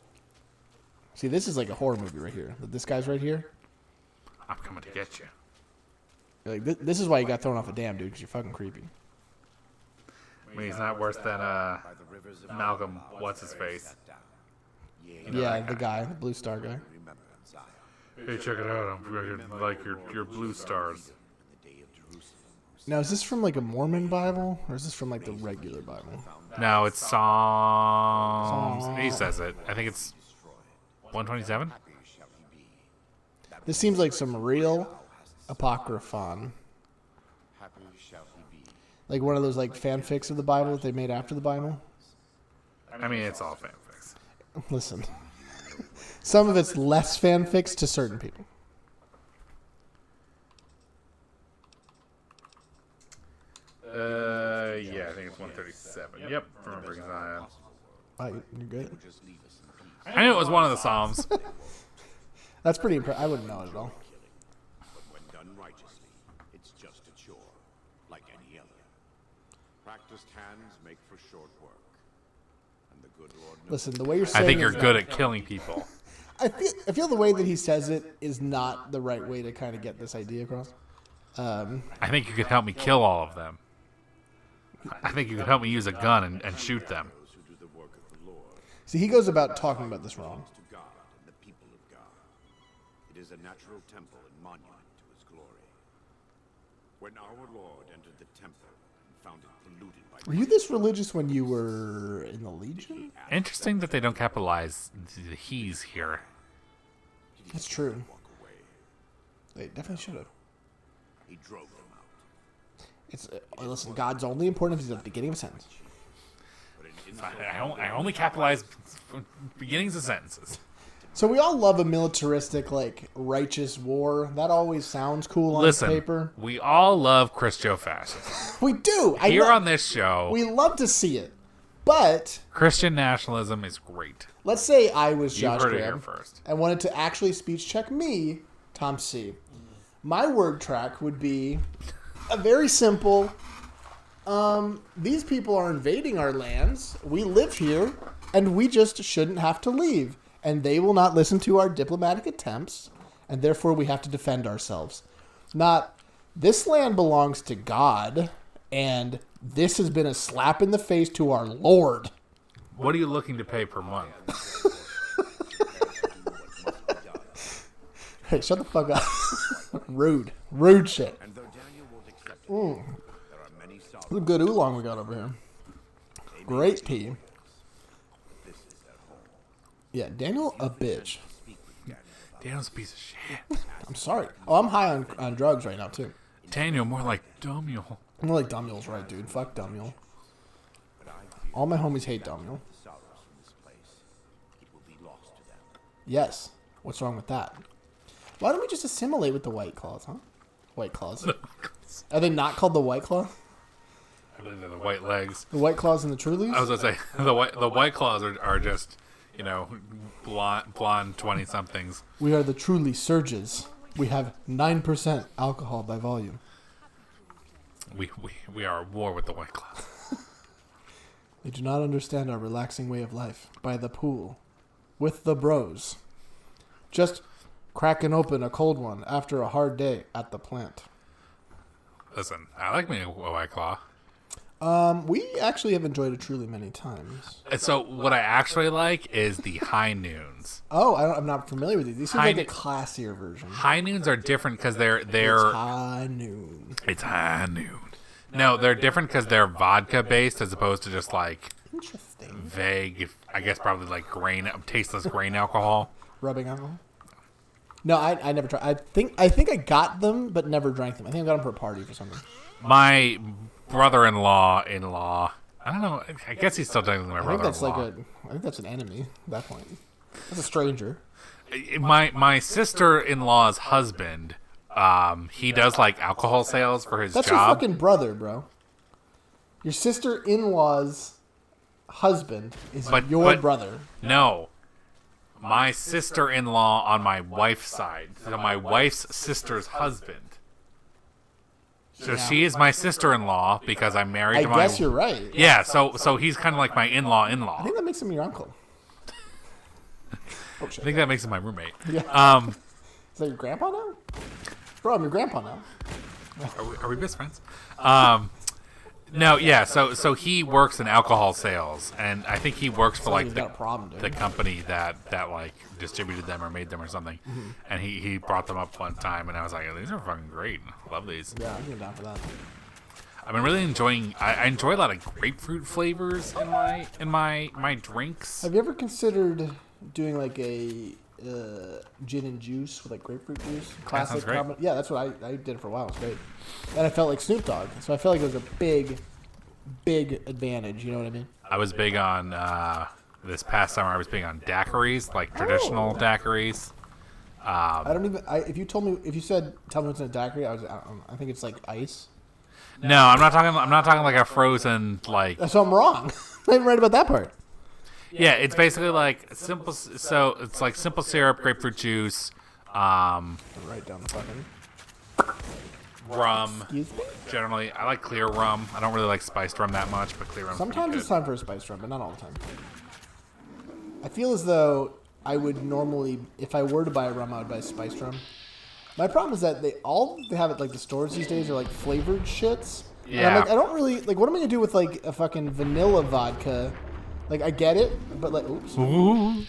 See, this is like a horror movie right here. This guy's right here.
I'm coming to get you.
Like, this is why you got thrown off a dam, dude, because you're fucking creepy.
I mean, he's not worse than, Malcolm, what's-his-face. You know
Yeah,
that
the guy, the Blue Star guy.
Hey, check it out. I'm like your blue stars.
Now, is this from like a Mormon Bible, or is this from like the regular Bible?
No, it's Psalms. He says it. I think it's 127.
This seems like some real apocryphon. Like one of those like fanfics of the Bible that they made after the Bible.
I mean, it's all fanfics.
Listen, some of it's less fanfics to certain people.
Yeah, I think it's 137. Yep, remembering Zion.
You're good.
I knew it was one of the Psalms.
That's pretty impressive. I wouldn't know it at all.
But when done righteously, it's just a chore, like any other. Practiced hands make for short work. And the good Lord knows.
Listen, the way you're saying
I think you're
it-
good at killing people.
I feel the way that he says it is not the right way to kind of get this idea across.
I think you could help me kill all of them. I think you could help me use a gun and shoot them.
Those who do the work of the Lord
See, he goes about talking about this wrong.
to God and the people of God. It is a natural temple and monument to his glory. When our Lord entered the temple and found it polluted by
Were you this religious when you were in the Legion?
Interesting that they don't capitalize the he's here.
That's true.
walk away,
They definitely should have.
he drove them out.
It's listen. God's only important if he's at the beginning of a sentence.
I only capitalize beginnings of sentences.
So we all love a militaristic, like righteous war. That always sounds cool on
Listen,
paper.
we all love Christo-fascism.
We do.
Here on this show,
we love to see it. But
Christian nationalism is great.
let's say I was
You
Josh
heard it here
Graham
first.
and wanted to actually speech check me, Tom C. My word track would be a very simple. These people are invading our lands. We live here, and we just shouldn't have to leave. And they will not listen to our diplomatic attempts, and therefore we have to defend ourselves. Not, this land belongs to God, and this has been a slap in the face to our Lord.
What are you looking to pay per month?
Hey, shut the fuck up. Rude. Rude shit.
And though Daniel won't accept it, there are many sorrows.
What a good oolong we got over here. Great tea.
This is their home.
Yeah, Daniel, a bitch.
Daniel's a piece of shit.
I'm sorry. Oh, I'm high on drugs right now, too.
Daniel, more like Dumuel.
I'm more like Dummule's right, dude. Fuck Dummule. All my homies hate Dummule.
The sorrows from this place, it will be lost to them.
Yes. What's wrong with that? Why don't we just assimilate with the White Claws, huh? White Claws. Are they not called the White Claw?
I believe they're the white legs.
The White Claws and the Trulies?
I was gonna say the white claws are just, blonde 20-somethings.
We are the Truly Surges. We have 9% alcohol by volume.
We are at war with the white claws.
They do not understand our relaxing way of life. By the pool. With the bros. Just cracking open a cold one after a hard day at the plant.
Listen, I like me a white claw.
We actually have enjoyed it truly many times.
And so what I actually like is the high noons.
Oh, I'm not familiar with these. These seem
High
like a
noon-
classier version.
High noons are different because they're
It's high noon.
it's high noon. No, they're different because they're vodka based as opposed to just like
Interesting.
vague. I guess probably like tasteless grain alcohol.
Rubbing alcohol? No, I never tried. I think I got them, but never drank them. I think I got them for a party for something.
My brother-in-law, I don't know. I guess he's still dating my
I think that's
brother-in-law.
I think that's an enemy at that point. That's a stranger.
My sister-in-law's husband, he does like alcohol sales for his
That's your
job.
fucking brother, bro. Your sister-in-law's husband is your
but-
brother.
No, my sister-in-law on my wife's side. So my wife's sister's husband. So she is my sister-in-law because I'm married
I
to my.
guess you're right.
Yeah, so he's kind of like my in-law.
I think that makes him your uncle. Oh
I
shit!
think that makes him my roommate.
Yeah. Is that your grandpa now? Bro, I'm your grandpa now.
Are we best friends? No, yeah. So he works in alcohol sales, and I think he works for like
He's got a problem, dude.
the company that like distributed them or made them or something.
Mm-hmm.
And he brought them up one time, and I was like, these are fucking great. Love these.
Yeah, I'm down for that.
I've been really enjoying. I enjoy a lot of grapefruit flavors in my drinks.
Have you ever considered doing like a gin and juice with like grapefruit juice? Classic.
sounds great.
Yeah, that's what I did for a while. It was great. And I felt like Snoop Dogg, so I felt like it was a big advantage. You know what I mean?
I was big on this past summer. I was big on daiquiris, like traditional daiquiris.
I don't even. If you said tell me what's in a daiquiri, I think it's like ice.
No, I'm not talking like a frozen like.
So I'm wrong. I'm right about that part.
Yeah, it's basically like simple. So it's like simple syrup, grapefruit juice,
Write down the fucking.
rum.
Excuse me.
Generally, I like clear rum. I don't really like spiced rum that much, but clear rum.
Sometimes it's time for a spice rum, but not all the time. I feel as though I would normally, if I were to buy a rum, I would buy spiced rum. My problem is that they have at like the stores these days are like flavored shits. And I'm
Yeah.
like, I don't really like. What am I gonna do with like a fucking vanilla vodka? Like I get it, but like, oops.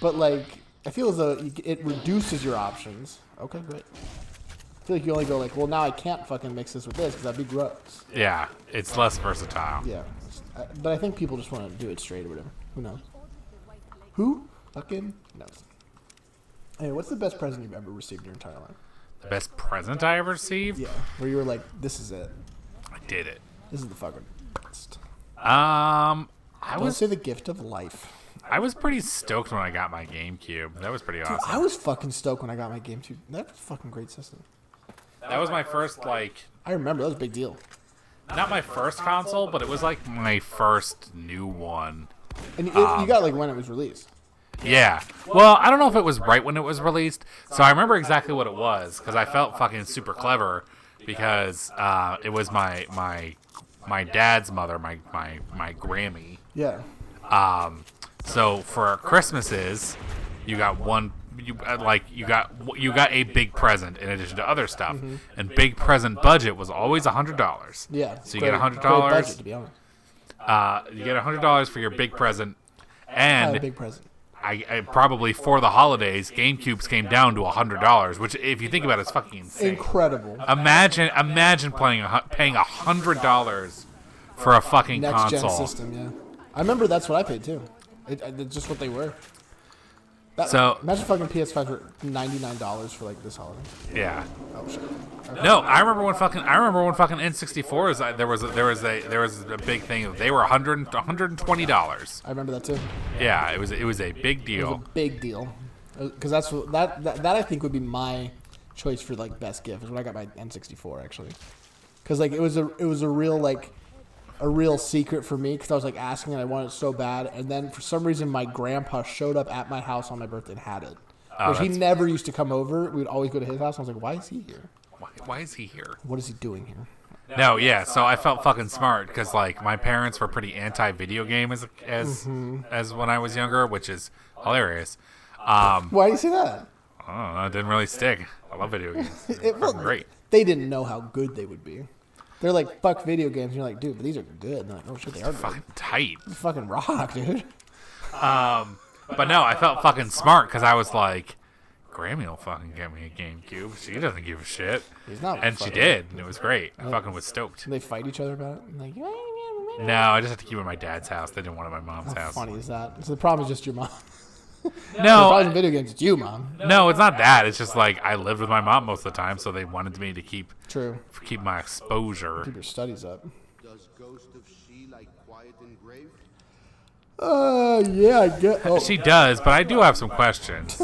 But like, I feel as though it reduces your options. Okay, great. I feel like you only go like, well, now I can't fucking mix this with this because that'd be gross.
Yeah, it's less versatile.
Yeah, but I think people just want to do it straight or whatever. Who knows? Who fucking knows? Hey, what's the best present you've ever received in your entire life?
The best present I ever received.
Yeah, where you were like, this is it.
I did it.
This is the fucking best.
I
Don't
was
say the gift of life.
pretty stoked when I got my GameCube. That was pretty
Dude,
awesome.
I was fucking stoked when I got my game too. That was a fucking great system.
That was my first like.
I remember that was a big deal.
Not my first console, but it was like my first new one.
And you got like when it was released.
Yeah. Well, I don't know if it was right when it was released, so I remember exactly what it was because I felt fucking super clever because it was my dad's mother, my Grammy.
Yeah.
So for Christmases, you got one. You got a big present in addition to other stuff, and big present budget was always $100.
Yeah.
So you get $100.
Great budget, to be honest.
You get $100 for your big present,
Had a
and
big present.
I probably for the holidays, GameCubes came down to $100, which if you think about it, is fucking insane.
Incredible.
Imagine paying $100 for a fucking
Next gen
console.
system, yeah. I remember that's what I paid too. It's just what they were.
So
Imagine fucking PS5 for $99 for like this holiday.
yeah.
Oh shit.
No, I remember when fucking N64s. There was a big thing. They were $120.
I remember that too.
Yeah, it was a big
It was
deal.
a big deal. because that I think would be my choice for like best gift is when I got my N64 actually, because like it was a real like a real secret for me because I was like asking and I wanted it so bad, and then for some reason my grandpa showed up at my house on my birthday and had it. Which he never used to come over. We would always go to his house. I was like, why is he here?
Why is he here?
What is he doing here?
No, yeah. So I felt fucking smart because like my parents were pretty anti-video game as when I was younger, which is hilarious.
Why do you say that?
I don't know. It didn't really stick. I love video games. They're fucking great.
They didn't know how good they would be. They're like, fuck video games. And you're like, dude, but these are good. And they're like, oh shit, they are
Fucking
good.
tight.
They fucking rock, dude.
But no, I felt fucking smart because I was like, Grammy will fucking get me a GameCube. She doesn't give a shit.
He's not
And she
fucking-
did, and it was great. I fucking was stoked.
Do they fight each other about it? Like,
No, I just had to keep it at my dad's house. They didn't want it at my mom's
how
house.
funny is that? So the problem is just your mom. The
No,
problem in video games, it's you, mom.
no, it's not that. It's just like I lived with my mom most of the time, so they wanted me to keep
True.
my exposure.
Keep your studies up.
Does Ghost of She like quiet and grave?
Yeah, I get. Oh,
She does, but I do have some questions.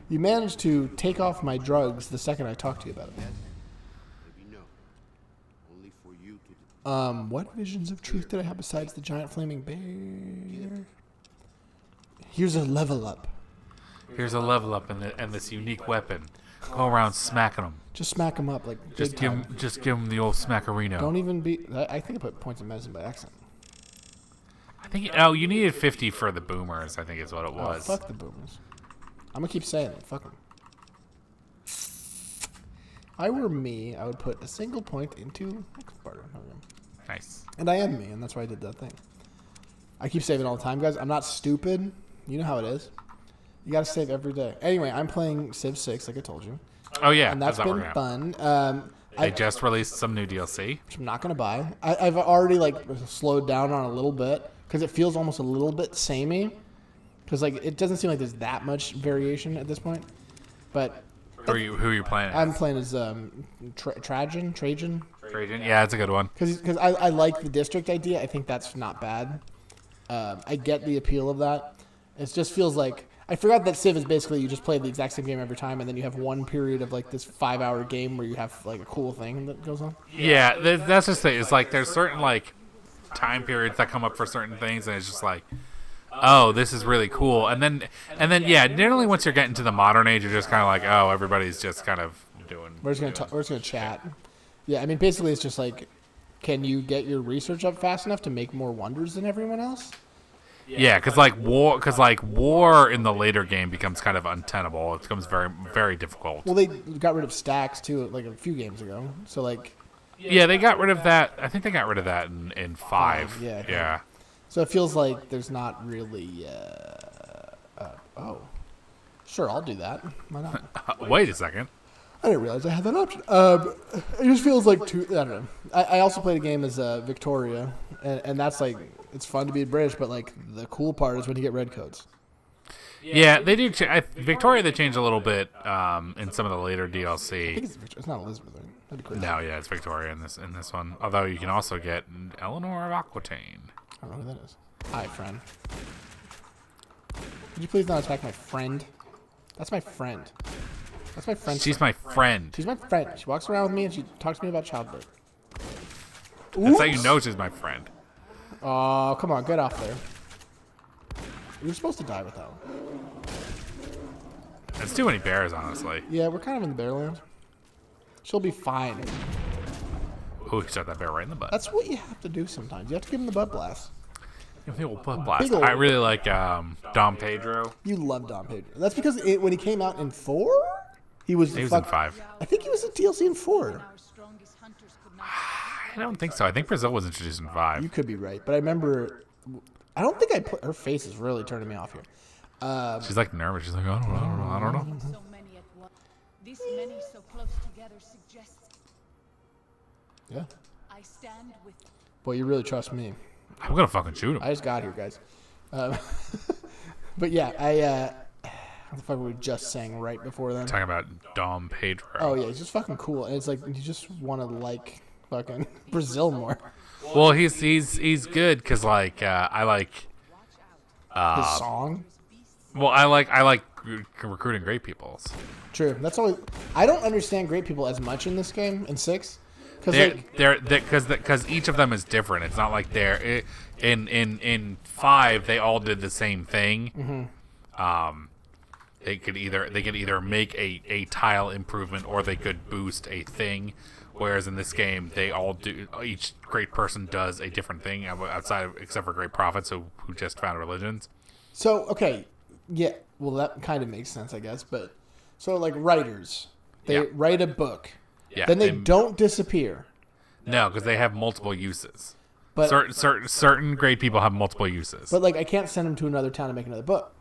you managed to take off my drugs the second I talked to you about it.
Maybe no. Only for you to
What visions of truth did I have besides the giant flaming bear? Here's a level up.
Here's a level up and this unique weapon. Go around smacking them.
Just smack them up like
Just
big
give
time.
'em- just give them the old smackarino.
Don't even be. I think I put points in medicine by accident.
I think you needed 50 for the boomers. I think is what it
Oh,
was.
fuck the boomers. I'm gonna keep saying it. Fuck them. I were me, I would put a single point into next part.
Nice.
And I am me, and that's why I did that thing. I keep saving all the time, guys. I'm not stupid. You know how it is. You gotta save every day. Anyway, I'm playing Civ 6, like I told you.
Oh yeah,
And that's
how's that
been
working out?
fun.
They just released some new DLC.
Which I'm not gonna buy. I've already like slowed down on a little bit because it feels almost a little bit samey. Because like it doesn't seem like there's that much variation at this point. But
Who are you playing?
I'm playing as Trajan.
Trajan. Yeah, it's a good one.
Because I like the district idea. I think that's not bad. I get the appeal of that. It just feels like I forgot that Civ is basically you just play the exact same game every time, and then you have one period of like this 5-hour game where you have like a cool thing that goes on.
Yeah, that's just it. It's like there's certain like time periods that come up for certain things, and it's just like, oh, this is really cool. And then yeah, generally once you're getting to the modern age, you're just kind of like, oh, everybody's just kind of doing.
We're just gonna chat. Yeah, I mean basically it's just like, can you get your research up fast enough to make more wonders than everyone else?
Yeah, because war in the later game becomes kind of untenable. It becomes very, very difficult.
Well, they got rid of stacks too, like a few games ago. So like,
Yeah, they got rid of that. I think they got rid of that in 5.
Yeah, okay.
Yeah.
so it feels like there's not really. Oh, sure, I'll do that. Why not?
Wait a second.
I didn't realize I had that option. It just feels like too. I don't know. I also played a game as Victoria, and that's like it's fun to be British, but like the cool part is when you get red coats.
Yeah, they do. Victoria, they changed a little bit in some of the later
I think
DLC.
it's not Elizabeth, right? That'd be crazy.
No, yeah, it's Victoria in this one. Although you can also get Eleanor of Aquitaine.
I don't know who that is. Hi, friend. Could you please not attack my friend? That's my friend. That's my friend.
She's my friend.
She's my friend. She walks around with me and she talks to me about childbirth.
That's how you know she's my friend.
Oh, come on, get off there. You're supposed to die with that one.
It's too many bears, honestly.
Yeah, we're kind of in the Bearlands. She'll be fine.
Oh, he shot that bear right in the butt.
That's what you have to do sometimes. You have to give him the butt blast.
The old butt blast.
Big ol'-
I really like Dom Pedro.
You love Dom Pedro. That's because when he came out in 4, he was
He was in 5.
I think he was a DLC in 4.
Our strongest hunters could not.
I don't think so. I think Brazil was introduced in 5.
You could be right, but I remember. I don't think I put. Her face is really turning me off here.
She's like nervous. She's like, I don't know.
So many at once. This many so close together suggests
Yeah.
I stand with
Boy, you really trust me.
I'm gonna fucking shoot him.
I just got here, guys. But yeah, what the fuck were we just saying right before then?
Talking about Dom Pedro.
Oh yeah, he's just fucking cool, and it's like you just want to like fucking Brazil more.
Well, he's good because like I like
His song.
Well, I like recruiting great peoples.
True. That's always. I don't understand great people as much in this game in 6,
Because each of them is different. It's not like they're in 5 they all did the same thing. They could either make a tile improvement or they could boost a thing. Whereas in this game, they all do. Each great person does a different thing except for great prophets who just found religions.
So okay, yeah. Well, that kind of makes sense, I guess. But so like writers, they write a book.
Yeah,
Then they don't disappear.
No, because they have multiple uses.
But
certain great people have multiple uses.
But like, I can't send them to another town to make another book.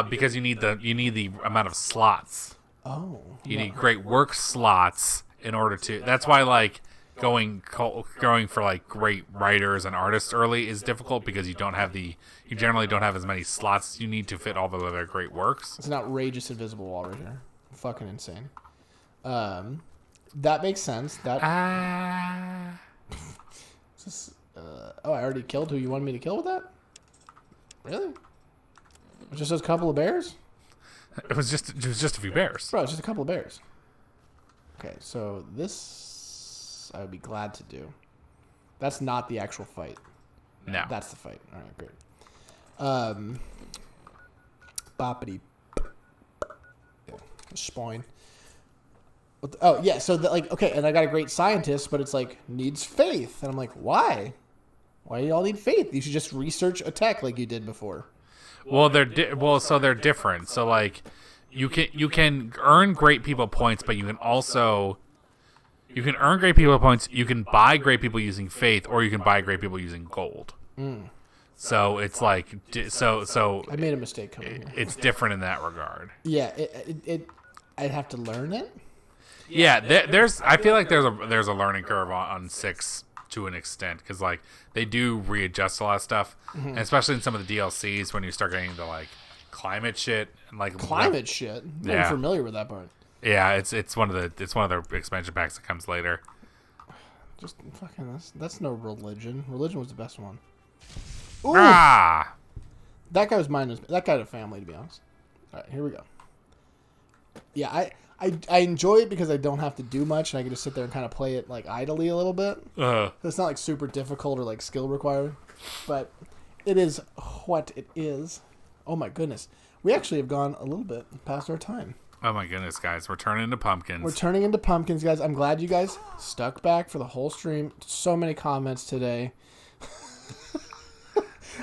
Because you need the amount of slots.
Oh.
You need great work slots in order to. That's why like going for like great writers and artists early is difficult because you generally don't have as many slots as you need to fit all the other great works.
It's an outrageous invisible wall right here. Fucking insane. That makes sense. That. I already killed who you wanted me to kill with that? Really? Just a couple of bears?
It was just a few bears.
Bro, it's just a couple of bears. Okay, so this I would be glad to do. That's not the actual fight.
No.
That's the fight. All right, great. Boppity. Yeah, spine. Oh, yeah, so, okay, and I got a great scientist, but it's like, needs faith. And I'm like, why? Why do y'all need faith? You should just research a tech like you did before.
Well, they're different. So, like, you can earn great people points, but you can earn great people points, you can buy great people using faith, or you can buy great people using gold. So, it's like, so
I made a mistake coming here.
It's different in that regard.
Yeah, I'd have to learn it.
Yeah, I feel like there's a learning curve on 6 to an extent because like they do readjust a lot of stuff, and especially in some of the DLCs when you start getting into like climate shit and like
climate shit. I'm familiar with that part.
Yeah, it's one of the expansion packs that comes later.
Just fucking that's no religion. Religion was the best one. Ooh,
Ah,
that guy was mine. That guy had a family, to be honest. All right, here we go. Yeah, I enjoy it because I don't have to do much, and I can just sit there and kind of play it like idly a little bit. It's not like super difficult or like skill required, but it is what it is. Oh my goodness, we actually have gone a little bit past our time.
oh my goodness, guys, we're turning into pumpkins.
We're turning into pumpkins, guys. I'm glad you guys stuck back for the whole stream. So many comments today.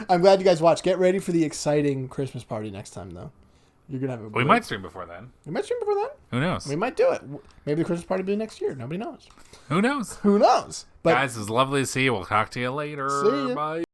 I'm glad you guys watched. Get ready for the exciting Christmas party next time, though. You're gonna have a.
We might stream before then.
We might stream before then.
Who knows?
We might do it. Maybe the Christmas party will be next year. Nobody knows.
Who knows?
Who knows? But
guys, it's lovely to see you. We'll talk to you later.
See ya.
Bye.